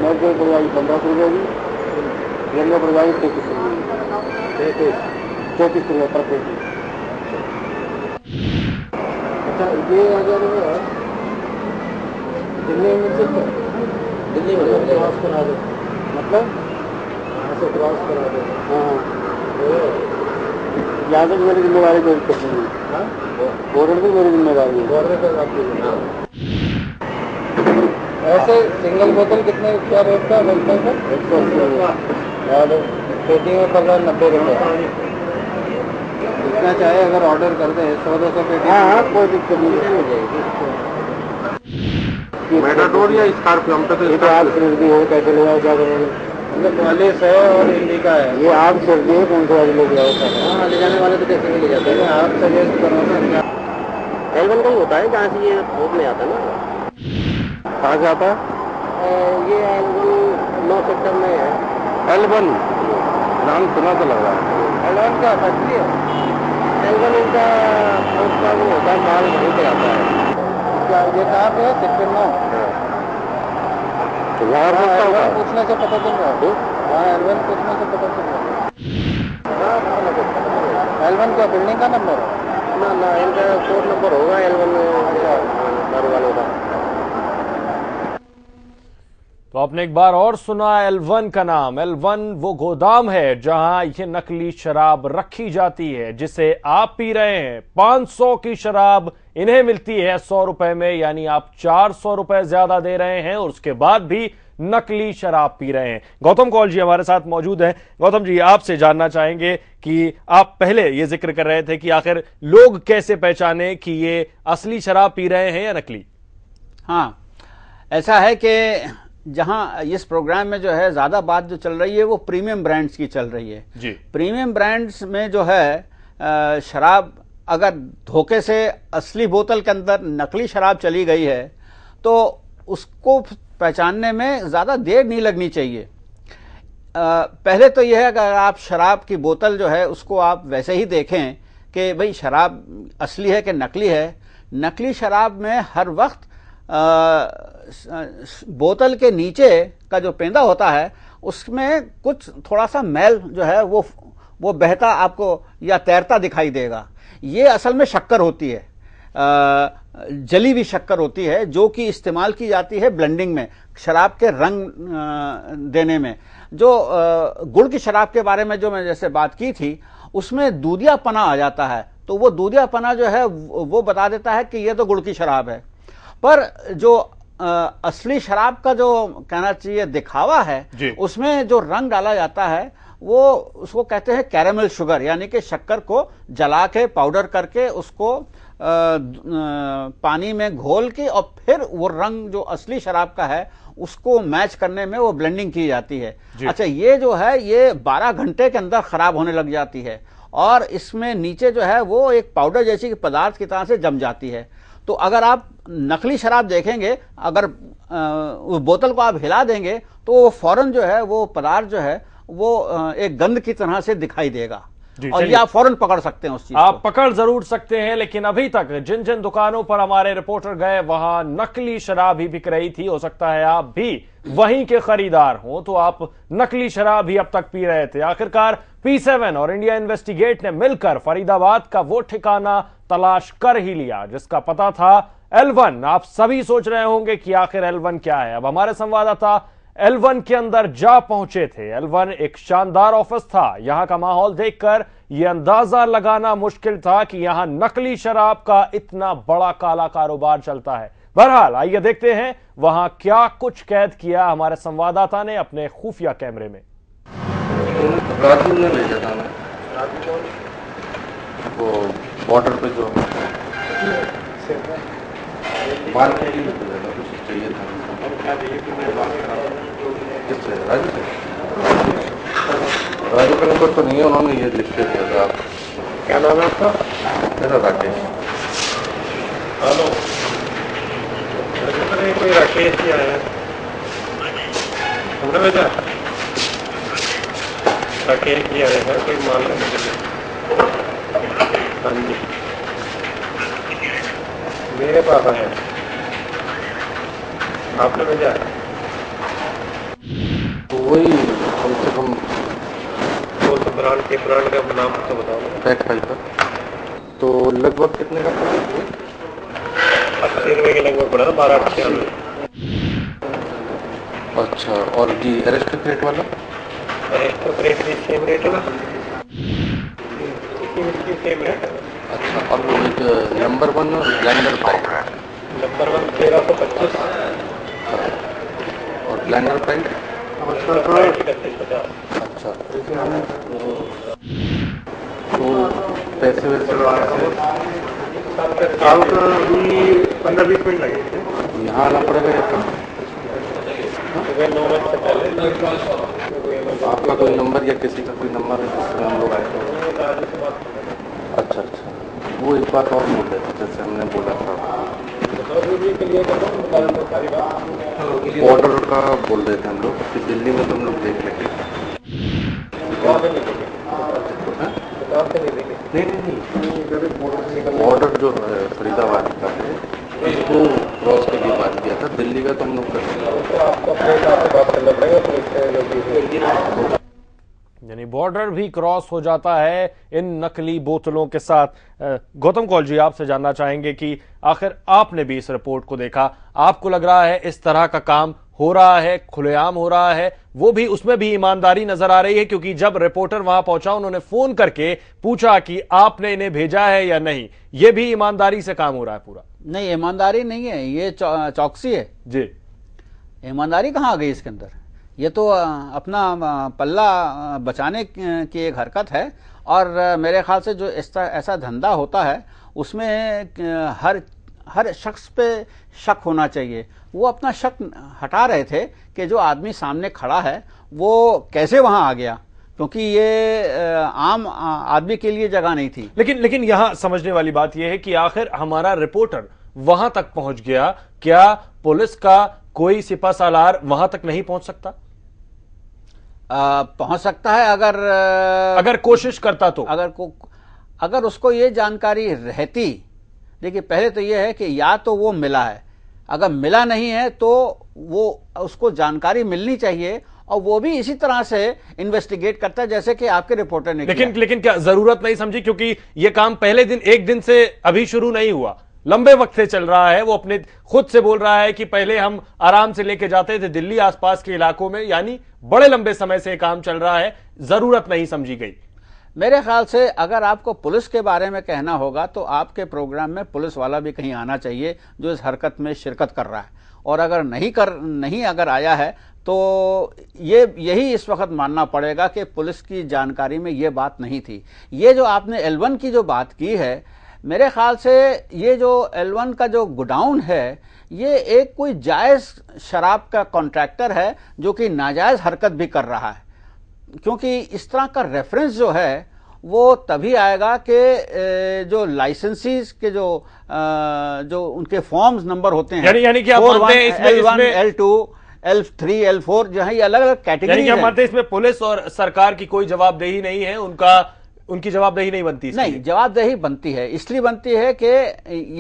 मैकडॉवेल पड़ जाएगी 1500 रुपये की, ब्लेंडर पड़ जाएगी 33 रुपये पर पेटी। अच्छा, ये अगर दिल्ली में दिल्ली में क्रॉस करा दो, मतलब यहाँ से क्रॉस करा दो। हाँ, यहाँ से मेरी जिम्मेदारी कोई कुछ नहीं है, बॉर्डर भी मेरी जिम्मेदारी है, बॉर्डर पर आपकी। ऐसे सिंगल बोतल कितने क्या रेट का मिलता है सर? 180 और पेटी में पड़ रहा है 90 रुपये। जितना चाहे अगर ऑर्डर कर दे 100-200 पेटी। हाँ, कोई दिक्कत नहीं हो जाएगी। मेटाडोर या स्कॉर्पियो हम पे तो आप खरीदी हो, कैसे ले जाओ, क्या करोगे? मतलब 40 है और इंडिका है, ये आप खरीदी है, कौन सा वाली ले जाओ? हाँ, ले जाने वाले तो कैसे नहीं ले जाते हैं, आप सजेस्ट करो ना। L1 का ही होता है जहाँ से ये थोक में आता है ना। कहाँ से आता है? ये L1 9 सेक्टर में है। L1 नाम सुना तो लग रहा है। L1 क्या फैक्ट्री है? L1 इनका उसका वो होता है, माल वहीं पे आता है। ये कहाँ पे है? सेक्टर 9। L1 पूछने से पता चल रहा है। हाँ, L1 पूछने से पता चल रहा है। L1 क्या बिल्डिंग का नंबर है? ना, इनका कोड नंबर होगा L1 दारू वालों का। तो आपने एक बार और सुना L1 का नाम। L1 वो गोदाम है जहां ये नकली शराब रखी जाती है जिसे आप पी रहे हैं। 500 की शराब इन्हें मिलती है 100 रुपए में, यानी आप 400 रुपए ज्यादा दे रहे हैं और उसके बाद भी नकली शराब पी रहे हैं। गौतम कौल जी हमारे साथ मौजूद हैं। गौतम जी, आपसे जानना चाहेंगे कि आप पहले ये जिक्र कर रहे थे कि आखिर लोग कैसे पहचाने कि ये असली शराब पी रहे हैं या नकली? हाँ, ऐसा है कि जहां इस प्रोग्राम में जो है ज्यादा बात जो चल रही है वो प्रीमियम ब्रांड्स की चल रही है जी। प्रीमियम ब्रांड्स में जो है शराब अगर धोखे से असली बोतल के अंदर नकली शराब चली गई है तो उसको पहचानने में ज्यादा देर नहीं लगनी चाहिए। पहले तो यह है कि अगर आप शराब की बोतल जो है उसको आप वैसे ही देखें कि भाई शराब असली है कि नकली है। नकली शराब में हर वक्त बोतल के नीचे का जो पेंदा होता है उसमें कुछ थोड़ा सा मैल जो है वो बहता आपको या तैरता दिखाई देगा। ये असल में शक्कर होती है, जली हुई शक्कर होती है जो कि इस्तेमाल की जाती है ब्लेंडिंग में, शराब के रंग देने में। जो गुड़ की शराब के बारे में जो मैं जैसे बात की थी उसमें दूधियापना आ जाता है, तो वो दूधियापना जो है वो बता देता है कि ये तो गुड़ की शराब है। पर जो असली शराब का जो कहना चाहिए दिखावा है उसमें जो रंग डाला जाता है वो उसको कहते हैं कैरेमल शुगर, यानी कि शक्कर को जला के पाउडर करके उसको पानी में घोल के और फिर वो रंग जो असली शराब का है उसको मैच करने में वो ब्लेंडिंग की जाती है। अच्छा, ये जो है ये 12 घंटे के अंदर खराब होने लग जाती है और इसमें नीचे जो है वो एक पाउडर जैसी पदार्थ की तरह से जम जाती है। तो अगर आप नकली शराब देखेंगे, अगर उस बोतल को आप हिला देंगे तो वो फौरन जो है वो पदार्थ जो है वो एक गंध की तरह से दिखाई देगा और ये आप फौरन पकड़ सकते हैं उस चीज आप पकड़ जरूर सकते हैं। लेकिन अभी तक जिन जिन दुकानों पर हमारे रिपोर्टर गए वहां नकली शराब ही बिक रही थी। हो सकता है आप भी वहीं के खरीदार हो तो आप नकली शराब ही अब तक पी रहे थे। आखिरकार P7 और इंडिया इन्वेस्टिगेट ने मिलकर फरीदाबाद का वो ठिकाना तलाश कर ही लिया जिसका पता था L1। आप सभी सोच रहे होंगे कि आखिर L1 क्या है। अब हमारे संवाददाता L1 के अंदर जा पहुंचे थे। L1 एक शानदार ऑफिस था। यहां का माहौल देखकर यह अंदाजा लगाना मुश्किल था कि यहां नकली शराब का इतना बड़ा काला कारोबार चलता है। बहरहाल आइए देखते हैं वहां क्या कुछ कैद किया हमारे संवाददाता ने अपने खुफिया कैमरे में। राजू ने भेजा था मैं, वो बॉर्डर पे जो बाल के लिए कुछ चाहिए था। किससे? राजू से? राजू का नंबर तो नहीं है, उन्होंने ये लिख के दिया था। क्या नाम है आपका? मेरा राकेश। हेलो, कोई राकेश ही आया है, हमने भेजा राकेश ही आया है, कोई माल नहीं। हाँ जी, मेरे पास आया, आपने भेजा? तो वही कम से कम तो ब्रांड का नाम तो बताओ। पैक फाइल का तो लगभग कितने का पड़ा? 80 रुपये के लगभग पड़ा था, 1298। अच्छा, और जी अरेस्ट रेट वाला? अरेस्ट रेट भी सेम रेट है ना? Same rate. अच्छा, और वो एक नंबर 1 ब्लेंडर प्राइस? नंबर 1 1325। और ब्लेंडर प्राइस? अच्छा, तो पैसे वैसे 15-20 मिनट लगेंगे। यहाँ आना पड़ेगा या कम? आपका कोई नंबर या किसी का कोई नंबर है जिससे हम लोग आए? अच्छा, वो एक बात और बोल रहे थे, जैसे हमने बोला था ऑर्डर का बोल रहे थे हम लोग कि दिल्ली में तो हम लोग देख लेंगे। नहीं, ऑर्डर जो है फरीदाबाद का है, इसको क्रॉस के लिए बात किया था। दिल्ली का तो हम लोग कर लेंगे। यानी बॉर्डर भी क्रॉस हो जाता है इन नकली बोतलों के साथ। गौतम कौल जी, आपसे जानना चाहेंगे कि आखिर आपने भी इस रिपोर्ट को देखा, आपको लग रहा है इस तरह का काम हो रहा है, खुलेआम हो रहा है, वो भी उसमें भी ईमानदारी नजर आ रही है? क्योंकि जब रिपोर्टर वहां पहुंचा उन्होंने फोन करके पूछा कि आपने इन्हें भेजा है या नहीं। ये भी ईमानदारी से काम हो रहा है पूरा? नहीं, ईमानदारी नहीं है, ये चौकसी है जी। ईमानदारी कहाँ आ गई इसके अंदर? ये तो अपना पल्ला बचाने की एक हरकत है। और मेरे ख्याल से जो ऐसा धंधा होता है उसमें हर शख्स पे शक होना चाहिए। वो अपना शक हटा रहे थे कि जो आदमी सामने खड़ा है वो कैसे वहां आ गया, क्योंकि ये आम आदमी के लिए जगह नहीं थी। लेकिन यहां समझने वाली बात यह है कि आखिर हमारा रिपोर्टर वहां तक पहुंच गया, क्या पुलिस का कोई सिपासालार वहां तक नहीं पहुंच सकता? पहुंच सकता है अगर कोशिश करता तो। अगर उसको ये जानकारी रहती। देखिए, पहले तो ये है कि या तो वो मिला है, अगर मिला नहीं है तो वो उसको जानकारी मिलनी चाहिए, और वो भी इसी तरह से इन्वेस्टिगेट करता है जैसे कि आपके रिपोर्टर ने किया। लेकिन क्या जरूरत नहीं समझी? क्योंकि ये काम पहले दिन एक दिन से अभी शुरू नहीं हुआ, लंबे वक्त से चल रहा है। वो अपने खुद से बोल रहा है कि पहले हम आराम से लेके जाते थे दिल्ली आसपास के इलाकों में, यानी बड़े लंबे समय से काम चल रहा है, जरूरत नहीं समझी गई। मेरे ख्याल से अगर आपको पुलिस के बारे में कहना होगा तो आपके प्रोग्राम में पुलिस वाला भी कहीं आना चाहिए जो इस हरकत में शिरकत कर रहा है। और अगर नहीं अगर आया है तो यही इस वक्त मानना पड़ेगा कि पुलिस की जानकारी में ये बात नहीं थी। ये जो आपने L1 की जो बात की है, मेरे ख्याल से ये जो L1 का जो गोडाउन है ये एक कोई जायज शराब का कॉन्ट्रैक्टर है जो कि नाजायज हरकत भी कर रहा है। क्योंकि इस तरह का रेफरेंस जो है वो तभी आएगा कि जो लाइसेंसीज के जो उनके फॉर्म्स नंबर होते हैं, यानी कि आप मानते हैं इसमें L1, L2, L3, L4 जो है, ये अलग अलग कैटेगरी है। मानते हैं इसमें पुलिस और सरकार की कोई जवाबदेही नहीं है, उनकी जवाबदेही नहीं बनती? नहीं, जवाबदेही बनती है। इसलिए बनती है कि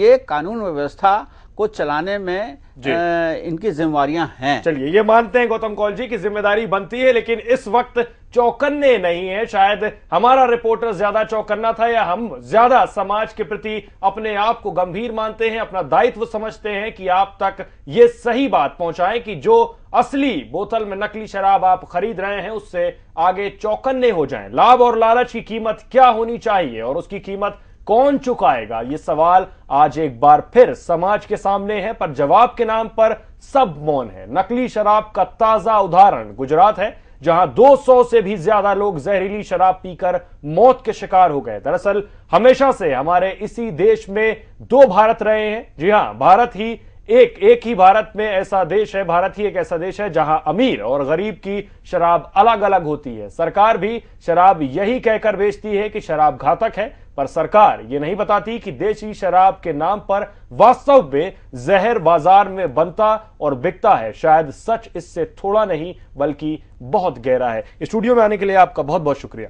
ये कानून व्यवस्था को चलाने में इनकी जिम्मेवारियां हैं। चलिए, ये मानते हैं गौतम कौल जी की जिम्मेदारी बनती है, लेकिन इस वक्त चौकन्ने नहीं है। शायद हमारा रिपोर्टर ज्यादा चौकन्ना था, या हम ज्यादा समाज के प्रति अपने आप को गंभीर मानते हैं, अपना दायित्व समझते हैं कि आप तक ये सही बात पहुंचाएं कि जो असली बोतल में नकली शराब आप खरीद रहे हैं उससे आगे चौकन्ने हो जाएं। लाभ और लालच की कीमत क्या होनी चाहिए और उसकी कीमत कौन चुकाएगा, ये सवाल आज एक बार फिर समाज के सामने है, पर जवाब के नाम पर सब मौन है। नकली शराब का ताजा उदाहरण गुजरात है, जहां 200 से भी ज्यादा लोग जहरीली शराब पीकर मौत के शिकार हो गए। दरअसल हमेशा से हमारे इसी देश में दो भारत रहे हैं। जी हां, भारत ही एक ही भारत में ऐसा देश है, भारत ही एक ऐसा देश है जहां अमीर और गरीब की शराब अलग अलग होती है। सरकार भी शराब यही कहकर बेचती है कि शराब घातक है, पर सरकार ये नहीं बताती कि देशी शराब के नाम पर वास्तव में जहर बाजार में बनता और बिकता है। शायद सच इससे थोड़ा नहीं बल्कि बहुत गहरा है। स्टूडियो में आने के लिए आपका बहुत बहुत शुक्रिया।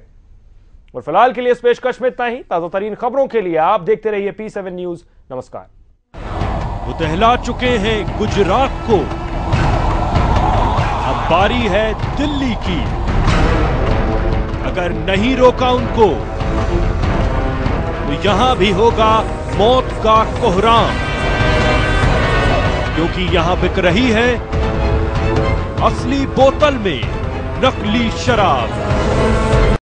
और फिलहाल के लिए इस पेशकश में इतना ही। ताजा तरीन खबरों के लिए आप देखते रहिए P7 न्यूज। नमस्कार। वो दहला चुके हैं गुजरात को, अब बारी है दिल्ली की। अगर नहीं रोका उनको तो यहां भी होगा मौत का कोहराम, क्योंकि यहां बिक रही है असली बोतल में नकली शराब।